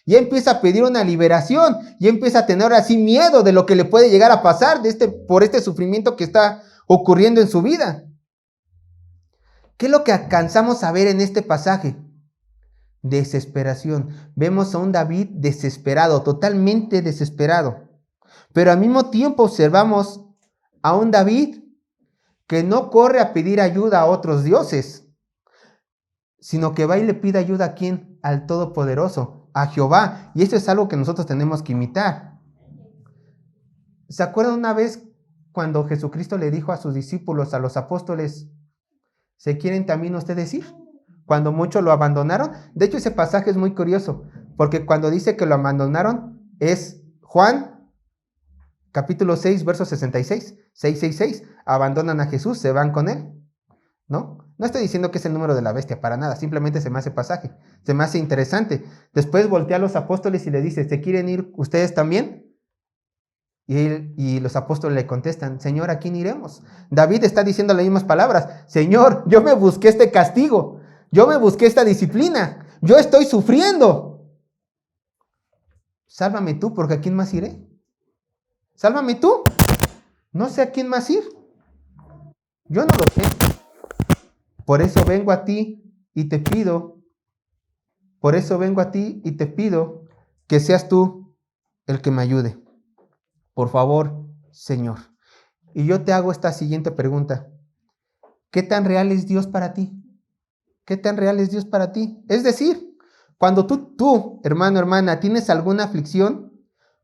Ya empieza a pedir una liberación. Ya empieza a tener así miedo de lo que le puede llegar a pasar por este sufrimiento que está ocurriendo en su vida. ¿Qué es lo que alcanzamos a ver en este pasaje? Desesperación. Vemos a un David desesperado, totalmente desesperado. Pero al mismo tiempo observamos a un David que no corre a pedir ayuda a otros dioses, sino que va y le pide ayuda a ¿quién? Al Todopoderoso, a Jehová. Y esto es algo que nosotros tenemos que imitar. ¿Se acuerdan una vez cuando Jesucristo le dijo a sus discípulos, a los apóstoles, ¿se quieren también ustedes ir? Cuando muchos lo abandonaron. De hecho, ese pasaje es muy curioso, porque cuando dice que lo abandonaron, es Juan, capítulo 6, verso 66, 666. Abandonan a Jesús, se van con él, ¿no? No estoy diciendo que es el número de la bestia, para nada, simplemente se me hace pasaje, se me hace interesante. Después voltea a los apóstoles y le dice, ¿se quieren ir ustedes también? Y los apóstoles le contestan, Señor, ¿a quién iremos? David está diciendo las mismas palabras, Señor, yo me busqué este castigo, yo me busqué esta disciplina, yo estoy sufriendo. Sálvame tú, porque ¿a quién más iré? Sálvame tú, no sé a quién más ir. Yo no lo sé. Por eso vengo a ti y te pido, por eso vengo a ti y te pido que seas tú el que me ayude. Por favor, Señor. Y yo te hago esta siguiente pregunta. ¿Qué tan real es Dios para ti? ¿Qué tan real es Dios para ti? Es decir, cuando tú, hermano, hermana, tienes alguna aflicción,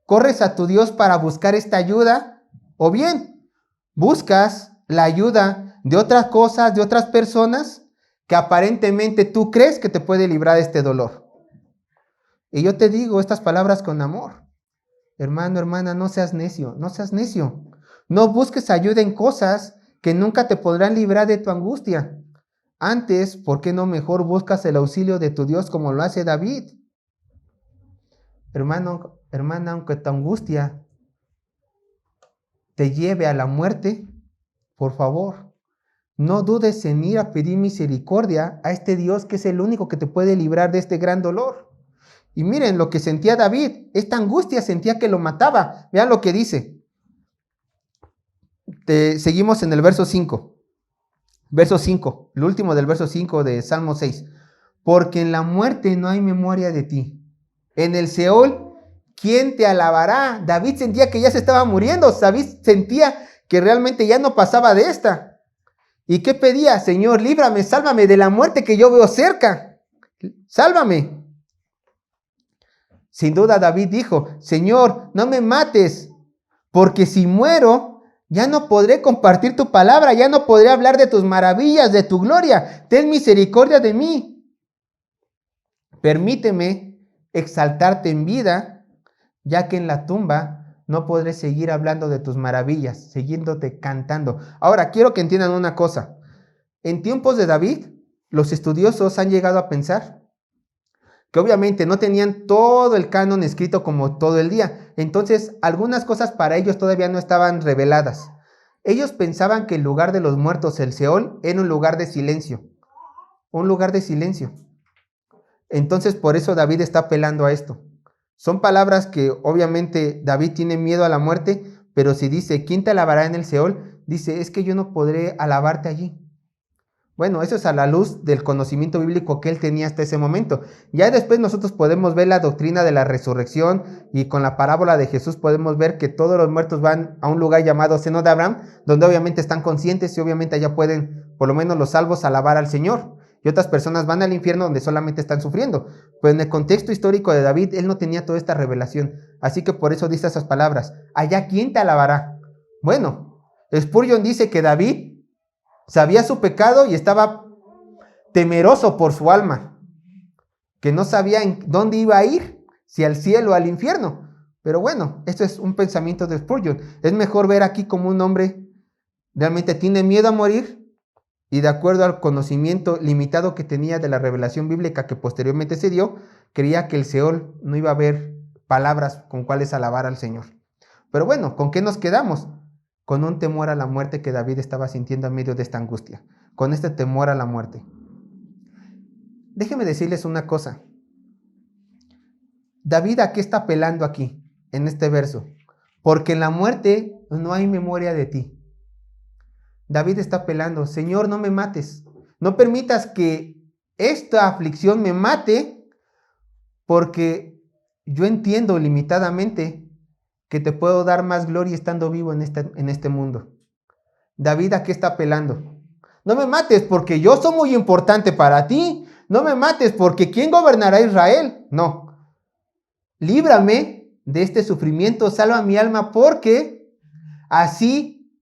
¿corres a tu Dios para buscar esta ayuda? ¿O bien buscas la ayuda de otras cosas, de otras personas que aparentemente tú crees que te puede librar de este dolor? Y yo te digo estas palabras con amor. Hermano, hermana, no seas necio, no seas necio. No busques ayuda en cosas que nunca te podrán librar de tu angustia. Antes, ¿por qué no mejor buscas el auxilio de tu Dios como lo hace David? Hermano, hermana, aunque tu angustia te lleve a la muerte, por favor, no dudes en ir a pedir misericordia a este Dios que es el único que te puede librar de este gran dolor. Y miren lo que sentía David, esta angustia sentía que lo mataba. Vean lo que dice. Seguimos en el verso 5. Verso 5, el último del verso 5 de Salmo 6. Porque en la muerte no hay memoria de ti. En el Seol, ¿quién te alabará? David sentía que ya se estaba muriendo. David sentía que realmente ya no pasaba de esta. ¿Y qué pedía? Señor, líbrame, sálvame de la muerte que yo veo cerca. Sálvame. Sin duda David dijo, Señor, no me mates, porque si muero, ya no podré compartir tu palabra, ya no podré hablar de tus maravillas, de tu gloria. Ten misericordia de mí. Permíteme exaltarte en vida, ya que en la tumba no podré seguir hablando de tus maravillas, siguiéndote cantando. Ahora, quiero que entiendan una cosa. En tiempos de David, los estudiosos han llegado a pensar que obviamente no tenían todo el canon escrito como todo el día. Entonces, algunas cosas para ellos todavía no estaban reveladas. Ellos pensaban que el lugar de los muertos, el Seol, era un lugar de silencio. Un lugar de silencio. Entonces, por eso David está apelando a esto. Son palabras que obviamente David tiene miedo a la muerte, pero si dice, ¿quién te alabará en el Seol? Dice, es que yo no podré alabarte allí. Bueno, eso es a la luz del conocimiento bíblico que él tenía hasta ese momento. Ya después nosotros podemos ver la doctrina de la resurrección y con la parábola de Jesús podemos ver que todos los muertos van a un lugar llamado seno de Abraham, donde obviamente están conscientes y obviamente allá pueden, por lo menos los salvos, alabar al Señor. Y otras personas van al infierno donde solamente están sufriendo. Pues en el contexto histórico de David, él no tenía toda esta revelación. Así que por eso dice esas palabras. ¿Allá quién te alabará? Bueno, Spurgeon dice que David sabía su pecado y estaba temeroso por su alma, que no sabía en dónde iba a ir, si al cielo o al infierno. Pero bueno, esto es un pensamiento de Spurgeon. Es mejor ver aquí como un hombre realmente tiene miedo a morir y de acuerdo al conocimiento limitado que tenía de la revelación bíblica que posteriormente se dio, creía que el Seol no iba a haber palabras con cuales alabar al Señor. Pero bueno, ¿con qué nos quedamos? Con un temor a la muerte que David estaba sintiendo en medio de esta angustia, con este temor a la muerte. Déjenme decirles una cosa. David, ¿a qué está apelando aquí, en este verso? Porque en la muerte no hay memoria de ti. David está apelando, Señor, no me mates, No permitas que esta aflicción me mate, porque yo entiendo limitadamente que te puedo dar más gloria estando vivo en este mundo. David, ¿a qué está apelando? No me mates porque yo soy muy importante para ti. No me mates porque ¿quién gobernará Israel? No. Líbrame de este sufrimiento, salva mi alma, porque así,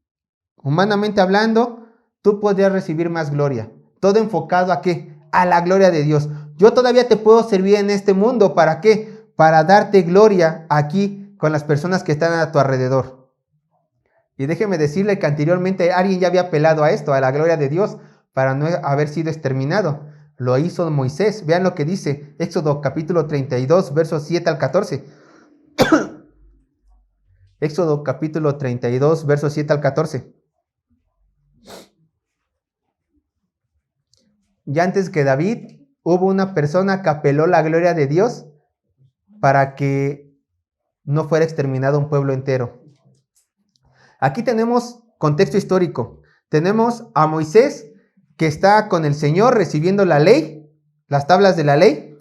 humanamente hablando, tú podrías recibir más gloria. Todo enfocado ¿a qué? A la gloria de Dios. Yo todavía te puedo servir en este mundo. ¿Para qué? Para darte gloria aquí con las personas que están a tu alrededor. Y déjeme decirle que anteriormente alguien ya había apelado a esto, a la gloria de Dios, para no haber sido exterminado. Lo hizo Moisés. Vean lo que dice Éxodo capítulo 32, versos 7 al 14. Éxodo capítulo 32, versos 7 al 14. Ya antes que David, hubo una persona que apeló la gloria de Dios para que no fuera exterminado un pueblo entero. Aquí tenemos contexto histórico. Tenemos a Moisés que está con el Señor recibiendo la ley, las tablas de la ley.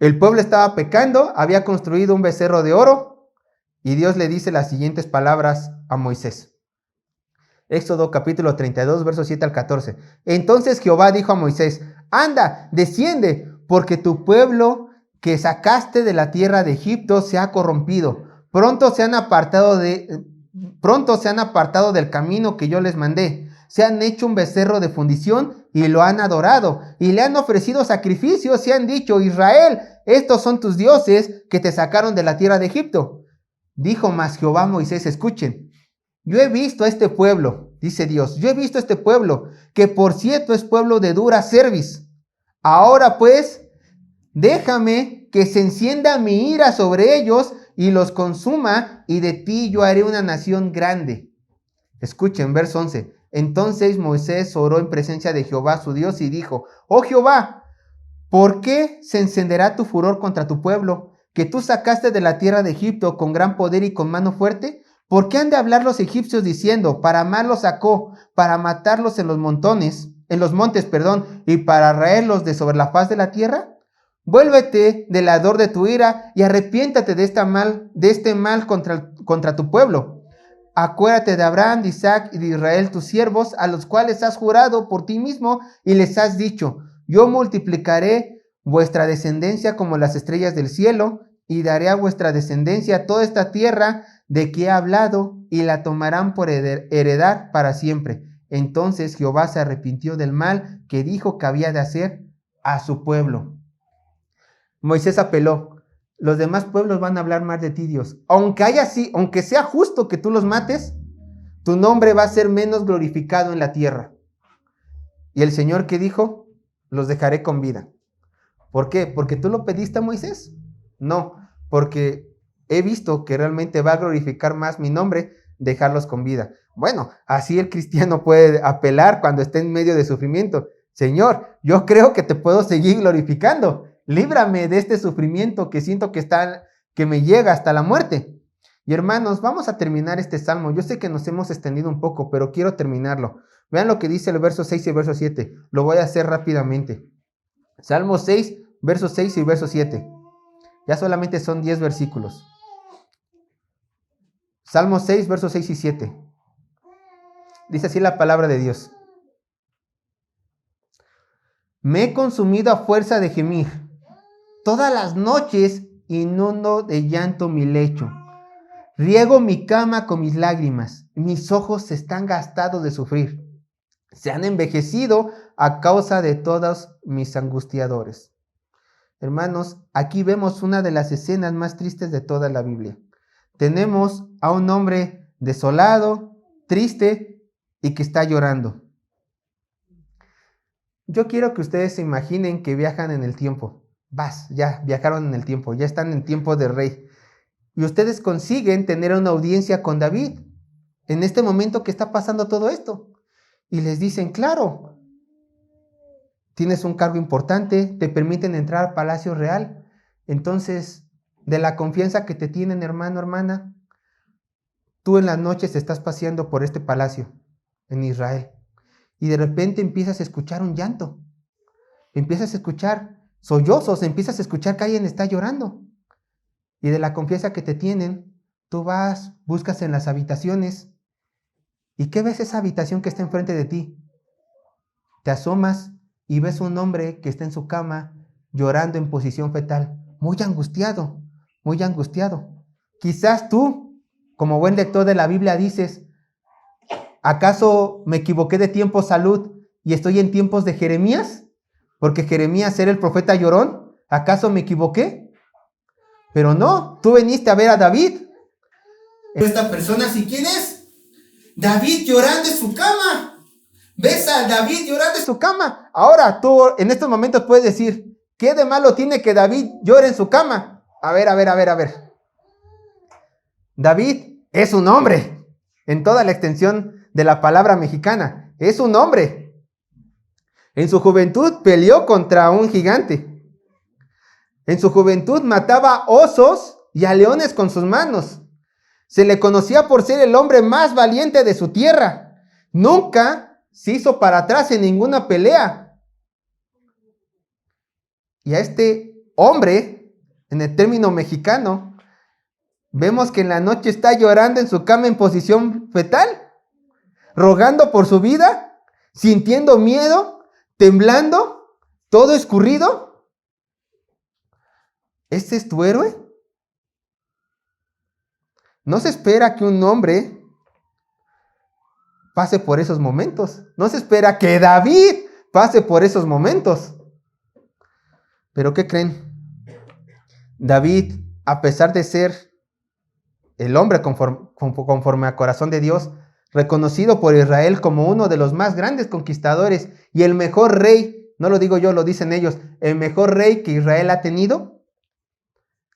El pueblo estaba pecando, había construido un becerro de oro y Dios le dice las siguientes palabras a Moisés. Éxodo capítulo 32, versos 7 al 14. Entonces Jehová dijo a Moisés: anda, desciende, porque tu pueblo que sacaste de la tierra de Egipto se ha corrompido. Pronto se han apartado del camino que yo les mandé. Se han hecho un becerro de fundición y lo han adorado. Y le han ofrecido sacrificios y han dicho: Israel, estos son tus dioses que te sacaron de la tierra de Egipto. Dijo más Jehová a Moisés: escuchen. Yo he visto a este pueblo, dice Dios, yo he visto a este pueblo, que por cierto es pueblo de dura cerviz. Ahora pues, déjame que se encienda mi ira sobre ellos y los consuma, y de ti yo haré una nación grande. Escuchen, verso 11. Entonces Moisés oró en presencia de Jehová su Dios y dijo: oh Jehová, ¿por qué se encenderá tu furor contra tu pueblo, que tú sacaste de la tierra de Egipto con gran poder y con mano fuerte? ¿Por qué han de hablar los egipcios diciendo: para mal los sacó, para matarlos en los montes, y para raerlos de sobre la faz de la tierra? Vuélvete del ardor de tu ira y arrepiéntate de este mal contra tu pueblo. Acuérdate de Abraham, de Isaac y de Israel, tus siervos, a los cuales has jurado por ti mismo y les has dicho: yo multiplicaré vuestra descendencia como las estrellas del cielo, y daré a vuestra descendencia toda esta tierra de que he hablado, y la tomarán por heredad para siempre. Entonces Jehová se arrepintió del mal que dijo que había de hacer a su pueblo. Moisés apeló: los demás pueblos van a hablar más de ti, Dios. Aunque sea justo que tú los mates, tu nombre va a ser menos glorificado en la tierra. Y el Señor, ¿qué dijo? Los dejaré con vida. ¿Por qué? ¿Porque tú lo pediste a Moisés? No, porque he visto que realmente va a glorificar más mi nombre dejarlos con vida. Bueno, así el cristiano puede apelar cuando esté en medio de sufrimiento. Señor, yo creo que te puedo seguir glorificando. Líbrame de este sufrimiento que siento que me llega hasta la muerte. Y hermanos, vamos a terminar este salmo. Yo sé que nos hemos extendido un poco, pero quiero terminarlo. Vean lo que dice el verso 6 y el verso 7. Lo voy a hacer rápidamente. Salmo 6, verso 6 y verso 7. Ya solamente son 10 versículos. Salmo 6, versos 6 y 7. Dice así la palabra de Dios: me he consumido a fuerza de gemir. Todas las noches inundo de llanto mi lecho. Riego mi cama con mis lágrimas. Mis ojos están gastados de sufrir. Se han envejecido a causa de todos mis angustiadores. Hermanos, aquí vemos una de las escenas más tristes de toda la Biblia. Tenemos a un hombre desolado, triste y que está llorando. Yo quiero que ustedes se imaginen que viajan en el tiempo. Ya viajaron en el tiempo, ya están en tiempo de rey. Y ustedes consiguen tener una audiencia con David en este momento que está pasando todo esto. Y les dicen: claro, tienes un cargo importante, te permiten entrar al palacio real. Entonces, de la confianza que te tienen, hermano, hermana, tú en las noches estás paseando por este palacio en Israel. y de repente empiezas a escuchar un llanto. Empiezas a escuchar sollozos, empiezas a escuchar que alguien está llorando. Y de la confianza que te tienen, tú vas, buscas en las habitaciones. ¿Y qué ves esa habitación que está enfrente de ti? Te asomas y ves un hombre que está en su cama llorando en posición fetal, muy angustiado, muy angustiado. Quizás tú, como buen lector de la Biblia, dices, ¿acaso me equivoqué de tiempo, Salud, y estoy en tiempos de Jeremías? Porque Jeremías era el profeta llorón. ¿Acaso me equivoqué? Pero no, tú viniste a ver a David. Esta persona, ¿sí quién es? David llorando en su cama. ¿Ves a David llorando en su cama? Ahora tú en estos momentos puedes decir, ¿qué de malo tiene que David llore en su cama? A ver. David es un hombre, en toda la extensión de la palabra mexicana. Es un hombre. En su juventud peleó contra un gigante. En su juventud mataba osos y a leones con sus manos. Se le conocía por ser el hombre más valiente de su tierra. Nunca se hizo para atrás en ninguna pelea. Y a este hombre, en el término mexicano, vemos que en la noche está llorando en su cama en posición fetal, rogando por su vida, sintiendo miedo, temblando, todo escurrido. ¿Este es tu héroe? No se espera que un hombre pase por esos momentos. No se espera que David pase por esos momentos. Pero ¿qué creen? David, a pesar de ser el hombre conforme al corazón de Dios, reconocido por Israel como uno de los más grandes conquistadores y el mejor rey, no lo digo yo, lo dicen ellos, el mejor rey que Israel ha tenido,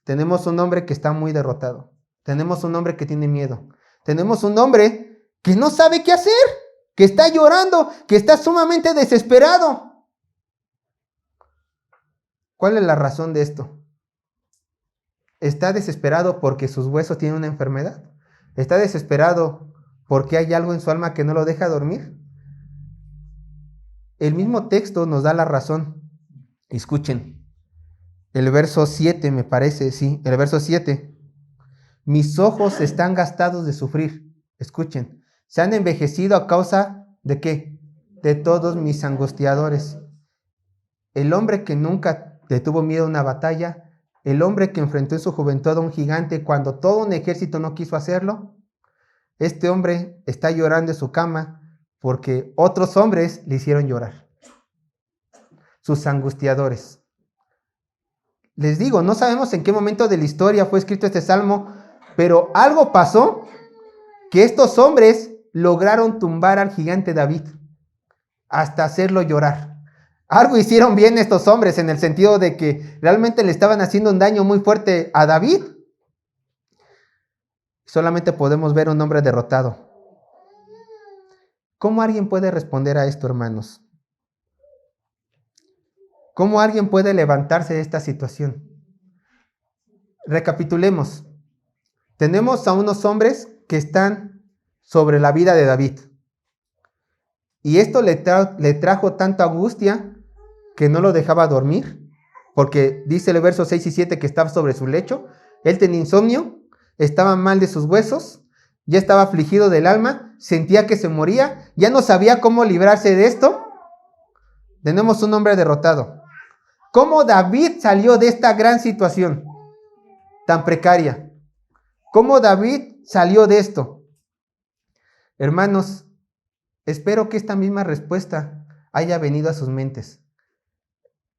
tenemos un hombre que está muy derrotado. Tenemos un hombre que tiene miedo. Tenemos un hombre que no sabe qué hacer, que está llorando, que está sumamente desesperado. ¿Cuál es la razón de esto? Está desesperado porque sus huesos tienen una enfermedad. Está desesperado porque hay algo en su alma que no lo deja dormir. El mismo texto nos da la razón. Escuchen. El verso 7 me parece, sí, el verso 7. Mis ojos están gastados de sufrir. Escuchen. Se han envejecido a causa ¿de qué? De todos mis angustiadores. El hombre que nunca le tuvo miedo a una batalla, el hombre que enfrentó en su juventud a un gigante cuando todo un ejército no quiso hacerlo, este hombre está llorando en su cama porque otros hombres le hicieron llorar. Sus angustiadores. Les digo, no sabemos en qué momento de la historia fue escrito este salmo, pero algo pasó que estos hombres lograron tumbar al gigante David hasta hacerlo llorar. Algo hicieron bien estos hombres en el sentido de que realmente le estaban haciendo un daño muy fuerte a David. Solamente podemos ver un hombre derrotado. ¿Cómo alguien puede responder a esto, hermanos? ¿Cómo alguien puede levantarse de esta situación? Recapitulemos. Tenemos a unos hombres que están sobre la vida de David. Y esto le trajo tanta angustia que no lo dejaba dormir. Porque dice el verso 6 y 7 que estaba sobre su lecho. Él tenía insomnio, estaba mal de sus huesos, ya estaba afligido del alma, sentía que se moría, ya no sabía cómo librarse de esto. Tenemos un hombre derrotado. ¿Cómo David salió de esta gran situación tan precaria? ¿Cómo David salió de esto? Hermanos, espero que esta misma respuesta haya venido a sus mentes.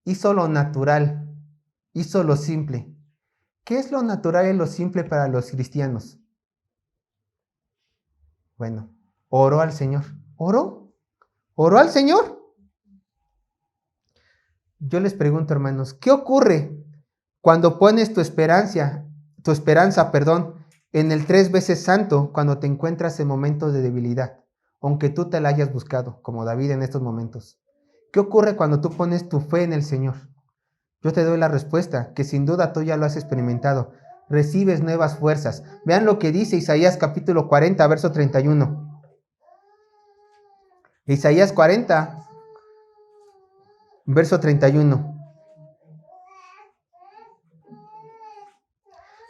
Hizo lo natural, hizo lo simple. ¿Qué es lo natural y lo simple para los cristianos? Bueno, oró al Señor. ¿Oró? ¿Oró al Señor? Yo les pregunto, hermanos, ¿qué ocurre cuando pones tu esperanza, en el 3 veces santo cuando te encuentras en momentos de debilidad, aunque tú te la hayas buscado, como David en estos momentos? ¿Qué ocurre cuando tú pones tu fe en el Señor? Yo te doy la respuesta, que sin duda tú ya lo has experimentado. Recibes nuevas fuerzas. Vean lo que dice Isaías capítulo 40, verso 31. Isaías 40, verso 31.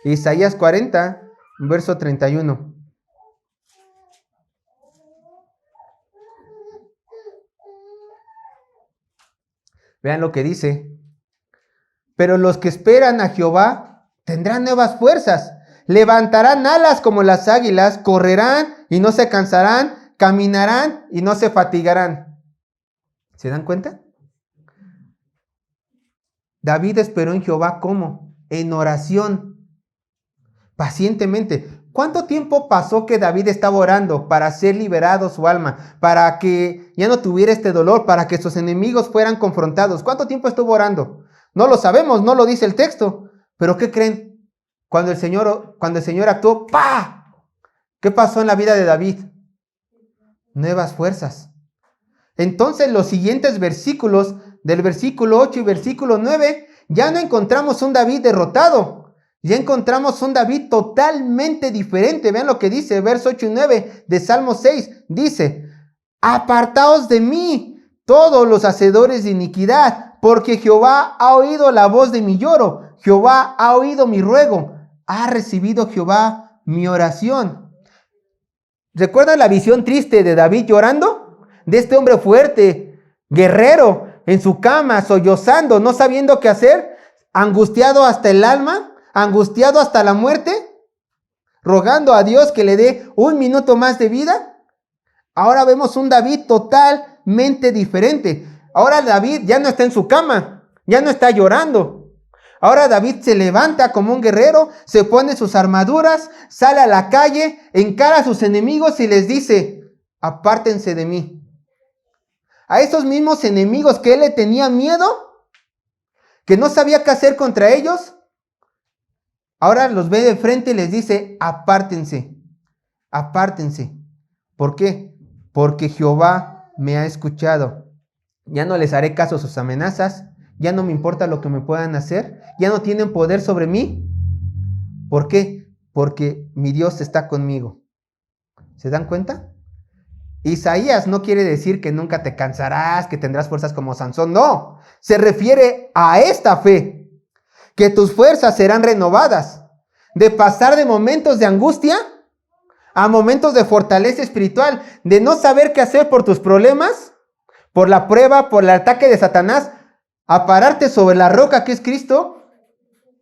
Isaías 40, verso 31. Vean lo que dice. Pero los que esperan a Jehová tendrán nuevas fuerzas. Levantarán alas como las águilas, correrán y no se cansarán, caminarán y no se fatigarán. ¿Se dan cuenta? David esperó en Jehová, ¿cómo? En oración, pacientemente. ¿Cuánto tiempo pasó que David estaba orando para ser liberado su alma, para que ya no tuviera este dolor, para que sus enemigos fueran confrontados? ¿Cuánto tiempo estuvo orando? No lo sabemos, no lo dice el texto. Pero ¿qué creen? Cuando el Señor actuó, ¡pah! ¿Qué pasó en la vida de David? Nuevas fuerzas. Entonces los siguientes versículos, del versículo 8 y versículo 9, ya no encontramos un David derrotado. Ya encontramos un David totalmente diferente. Vean lo que dice, verso 8 y 9 de Salmo 6. Dice, apartaos de mí, todos los hacedores de iniquidad, porque Jehová ha oído la voz de mi lloro. Jehová ha oído mi ruego. Ha recibido Jehová mi oración. ¿Recuerdan la visión triste de David llorando? De este hombre fuerte, guerrero, en su cama, sollozando, no sabiendo qué hacer, angustiado hasta el alma, angustiado hasta la muerte, rogando a Dios que le dé un minuto más de vida. Ahora vemos un David totalmente diferente. Ahora David ya no está en su cama, ya no está llorando. Ahora David se levanta como un guerrero, se pone sus armaduras, sale a la calle, encara a sus enemigos y les dice, apártense de mí. A esos mismos enemigos que él le tenía miedo, que no sabía qué hacer contra ellos, ahora los ve de frente y les dice, apártense, apártense. ¿Por qué? Porque Jehová me ha escuchado. Ya no les haré caso a sus amenazas, ya no me importa lo que me puedan hacer, ya no tienen poder sobre mí. ¿Por qué? Porque mi Dios está conmigo. ¿Se dan cuenta? Isaías no quiere decir que nunca te cansarás, que tendrás fuerzas como Sansón. No, se refiere a esta fe, que tus fuerzas serán renovadas, de pasar de momentos de angustia a momentos de fortaleza espiritual, de no saber qué hacer por tus problemas, por la prueba, por el ataque de Satanás, a pararte sobre la roca que es Cristo,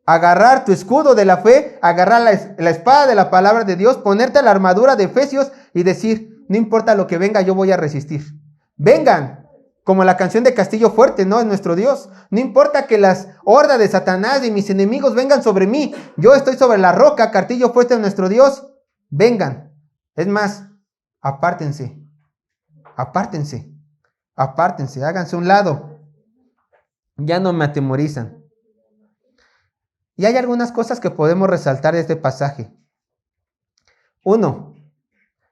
agarrar tu escudo de la fe, agarrar la espada de la palabra de Dios, ponerte la armadura de Efesios y decir, no importa lo que venga, yo voy a resistir. Vengan, como la canción de Castillo Fuerte, ¿no? Es nuestro Dios. No importa que las hordas de Satanás y mis enemigos vengan sobre mí, yo estoy sobre la roca, Castillo Fuerte es nuestro Dios. Vengan. Es más, apártense, apártense, apártense, háganse a un lado. Ya no me atemorizan. Y hay algunas cosas que podemos resaltar de este pasaje. 1.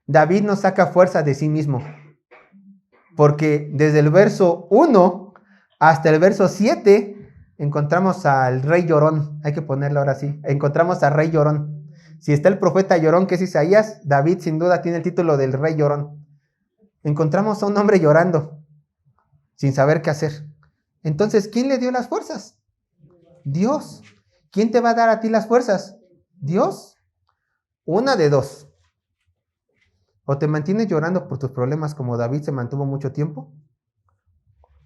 David no saca fuerza de sí mismo. Porque desde el verso 1 hasta el verso 7 encontramos al rey llorón. Hay que ponerlo ahora sí. Encontramos al rey llorón. Si está el profeta llorón, que es Isaías, David sin duda tiene el título del rey llorón. Encontramos a un hombre llorando, sin saber qué hacer. Entonces, ¿quién le dio las fuerzas? Dios. ¿Quién te va a dar a ti las fuerzas? Dios. Una de dos. O te mantienes llorando por tus problemas como David se mantuvo mucho tiempo,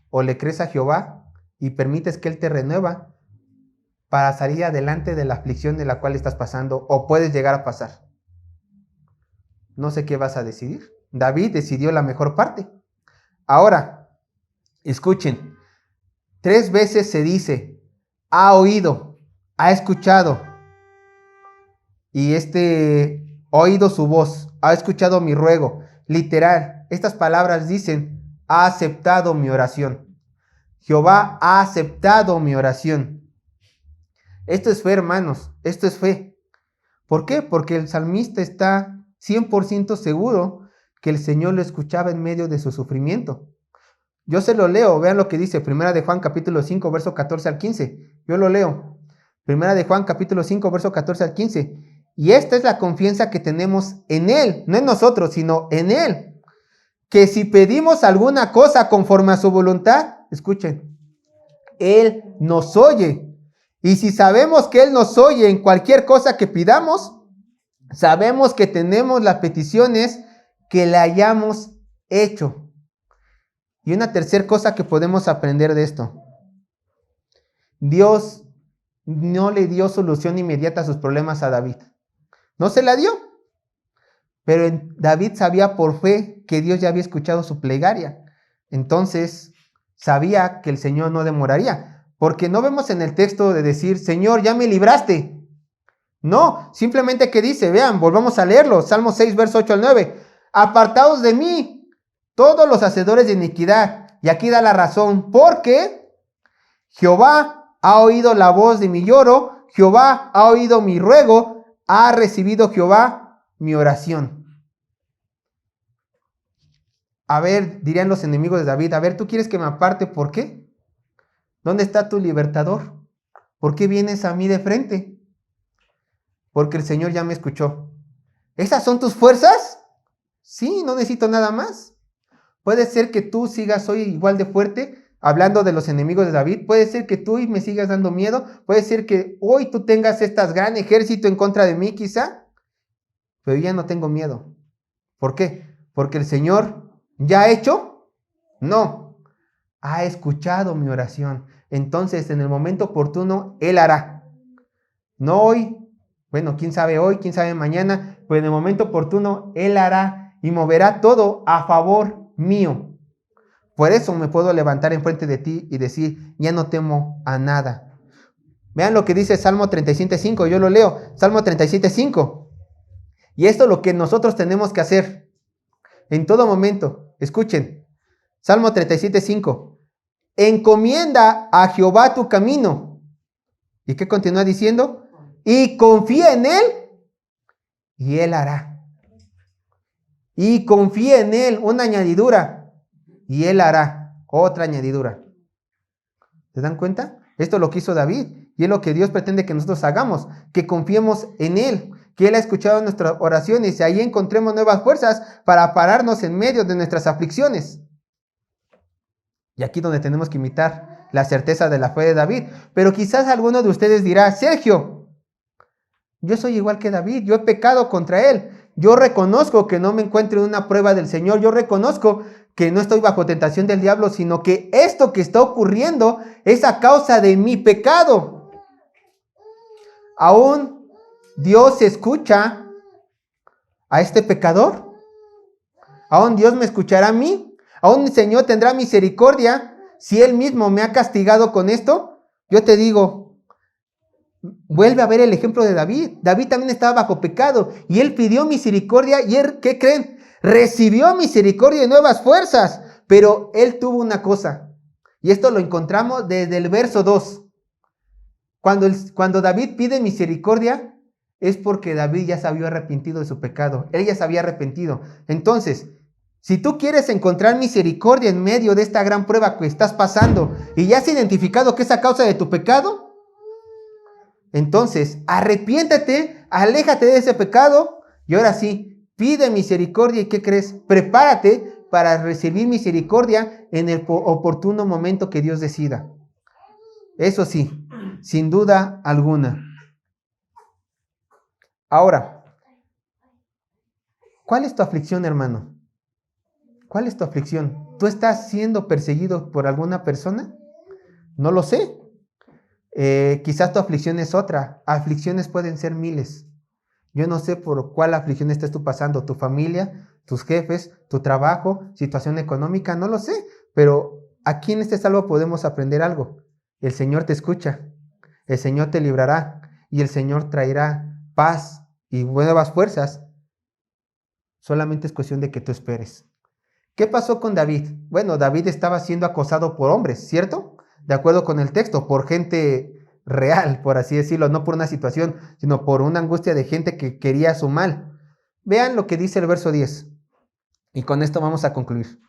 o le crees a Jehová y permites que Él te renueva para salir adelante de la aflicción de la cual estás pasando o puedes llegar a pasar. No sé qué vas a decidir. David decidió la mejor parte. Ahora, escuchen. 3 veces se dice, ha oído, ha escuchado. Y ha oído su voz, ha escuchado mi ruego. Literal, estas palabras dicen, ha aceptado mi oración. Jehová ha aceptado mi oración. Esto es fe, hermanos, esto es fe. ¿Por qué? Porque el salmista está 100% seguro que el Señor lo escuchaba en medio de su sufrimiento. Yo se lo leo, vean lo que dice, 1 de Juan capítulo 5, verso 14 al 15. Yo lo leo. 1 de Juan capítulo 5, verso 14 al 15. Y esta es la confianza que tenemos en Él, no en nosotros, sino en Él. que si pedimos alguna cosa conforme a su voluntad, escuchen, Él nos oye. Y si sabemos que Él nos oye en cualquier cosa que pidamos, sabemos que tenemos las peticiones que le hayamos hecho. Y una tercera cosa que podemos aprender de esto. Dios no le dio solución inmediata a sus problemas a David. No se la dio. Pero David sabía por fe que Dios ya había escuchado su plegaria. Entonces, sabía que el Señor no demoraría. Porque no vemos en el texto de decir, Señor, ya me libraste. No, simplemente que dice, vean, volvamos a leerlo. Salmo 6, verso 8 al 9. Apartaos de mí, todos los hacedores de iniquidad. Y aquí da la razón, porque Jehová ha oído la voz de mi lloro, Jehová ha oído mi ruego, ha recibido Jehová mi oración. A ver, dirían los enemigos de David, a ver, ¿tú quieres que me aparte? ¿Por qué? ¿Dónde está tu libertador? ¿Por qué vienes a mí de frente? Porque el Señor ya me escuchó. ¿Esas son tus fuerzas? Sí, no necesito nada más. Puede ser que tú sigas hoy igual de fuerte, hablando de los enemigos de David. Puede ser que tú me sigas dando miedo. Puede ser que hoy tú tengas este gran ejército en contra de mí quizá. Pero ya no tengo miedo. ¿Por qué? Porque el Señor ya ha hecho. No. Ha escuchado mi oración. Entonces, en el momento oportuno, Él hará. No hoy. Bueno, quién sabe hoy, quién sabe mañana. Pero en el momento oportuno, Él hará y moverá todo a favor mío. Por eso me puedo levantar enfrente de ti y decir, ya no temo a nada. Vean lo que dice Salmo 37:5, yo lo leo, Salmo 37:5. Y esto es lo que nosotros tenemos que hacer en todo momento. Escuchen, Salmo 37:5. Encomienda a Jehová tu camino. ¿Y qué continúa diciendo? Y confía en Él, y Él hará. Y confía en Él, una añadidura, y Él hará otra añadidura. ¿Se dan cuenta? Esto es lo que hizo David, y es lo que Dios pretende que nosotros hagamos, que confiemos en Él, que Él ha escuchado nuestras oraciones y ahí encontremos nuevas fuerzas para pararnos en medio de nuestras aflicciones. Y aquí donde tenemos que imitar la certeza de la fe de David. Pero quizás alguno de ustedes dirá, Sergio, yo soy igual que David, yo he pecado contra Él. Yo reconozco que no me encuentro en una prueba del Señor, yo reconozco que no estoy bajo tentación del diablo, sino que esto que está ocurriendo es a causa de mi pecado. ¿Aún Dios escucha a este pecador? ¿Aún Dios me escuchará a mí? ¿Aún el Señor tendrá misericordia si Él mismo me ha castigado con esto? Yo te digo, vuelve a ver el ejemplo de David. David también estaba bajo pecado y él pidió misericordia y él, ¿qué creen? Recibió misericordia y nuevas fuerzas. Pero él tuvo una cosa, y esto lo encontramos desde el verso 2. Cuando David pide misericordia, es porque David ya se había arrepentido de su pecado. Él ya se había arrepentido. Entonces, si tú quieres encontrar misericordia en medio de esta gran prueba que estás pasando y ya has identificado que es a causa de tu pecado, entonces arrepiéntate, aléjate de ese pecado y ahora sí, pide misericordia. ¿Y qué crees? Prepárate para recibir misericordia en el oportuno momento que Dios decida. Eso sí, sin duda alguna. Ahora, ¿cuál es tu aflicción, hermano? ¿Cuál es tu aflicción? ¿Tú estás siendo perseguido por alguna persona? No lo sé. Quizás tu aflicción es otra. Aflicciones pueden ser miles. Yo no sé por cuál aflicción estás tú pasando. Tu familia, tus jefes, tu trabajo, situación económica, no lo sé. Pero aquí en este salmo podemos aprender algo. El Señor te escucha. El Señor te librará. Y el Señor traerá paz y nuevas fuerzas. Solamente es cuestión de que tú esperes. ¿Qué pasó con David? Bueno, David estaba siendo acosado por hombres, ¿cierto? De acuerdo con el texto, por gente real, por así decirlo, no por una situación, sino por una angustia de gente que quería su mal. Vean lo que dice el verso 10. Y con esto vamos a concluir.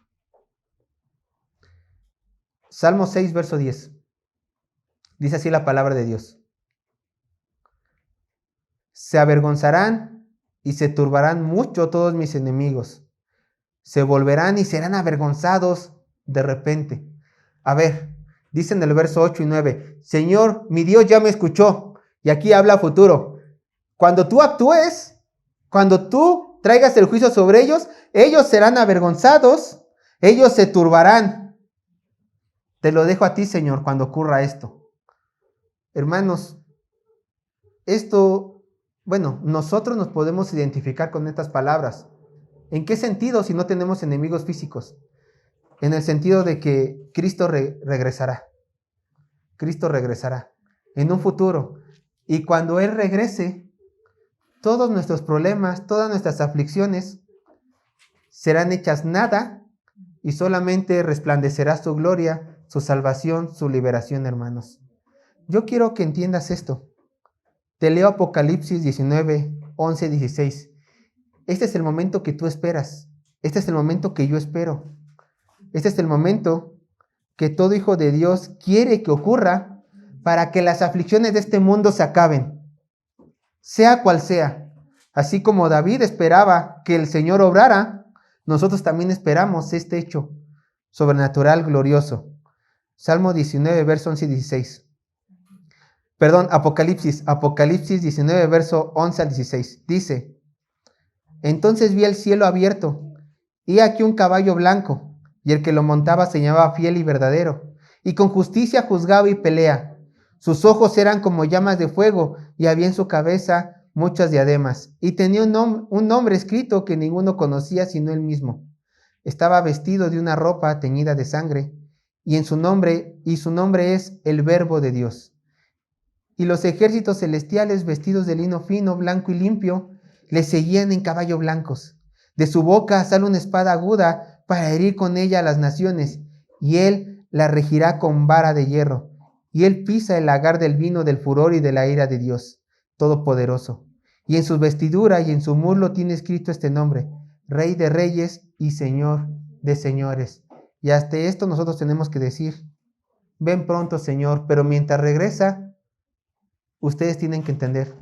Salmo 6, verso 10. Dice así la palabra de Dios. Se avergonzarán y se turbarán mucho todos mis enemigos. se volverán y serán avergonzados de repente. A ver, dicen en el verso 8 y 9, Señor, mi Dios ya me escuchó. Y aquí habla futuro. Cuando tú actúes, cuando tú traigas el juicio sobre ellos serán avergonzados, ellos se turbarán. Te lo dejo a ti, Señor, cuando ocurra esto. Hermanos, nosotros nos podemos identificar con estas palabras. ¿En qué sentido si no tenemos enemigos físicos? En el sentido de que Cristo regresará. Cristo regresará en un futuro. Y cuando Él regrese, todos nuestros problemas, todas nuestras aflicciones serán hechas nada y solamente resplandecerá su gloria, su salvación, su liberación, hermanos. Yo quiero que entiendas esto. Te leo Apocalipsis 19, 11, 16. Este es el momento que tú esperas. Este es el momento que yo espero. Este es el momento que todo hijo de Dios quiere que ocurra para que las aflicciones de este mundo se acaben, sea cual sea. Así como David esperaba que el Señor obrara, nosotros también esperamos este hecho sobrenatural glorioso. Salmo 19, verso 11 y 16. Perdón, Apocalipsis 19, verso 11 al 16. Dice, entonces vi el cielo abierto, y aquí un caballo blanco, y el que lo montaba se llamaba Fiel y Verdadero, y con justicia juzgaba y pelea. Sus ojos eran como llamas de fuego, y había en su cabeza muchas diademas, y tenía un nombre escrito que ninguno conocía sino él mismo. Estaba vestido de una ropa teñida de sangre, y su nombre es el Verbo de Dios. Y los ejércitos celestiales, vestidos de lino fino, blanco y limpio, le seguían en caballo blancos. De su boca sale una espada aguda para herir con ella a las naciones, y él la regirá con vara de hierro. Y él pisa el lagar del vino del furor y de la ira de Dios Todopoderoso. Y en su vestidura y en su muslo tiene escrito este nombre, Rey de Reyes y Señor de Señores. Y hasta esto nosotros tenemos que decir, ven pronto, Señor, pero mientras regresa, ustedes tienen que entender,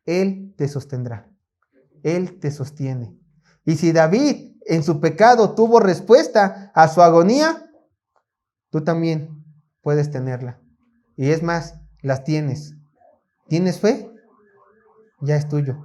Él te sostendrá, Él te sostiene. Y si David en su pecado tuvo respuesta a su agonía, tú también puedes tenerla. Y es más, las tienes. ¿Tienes fe? Ya es tuyo.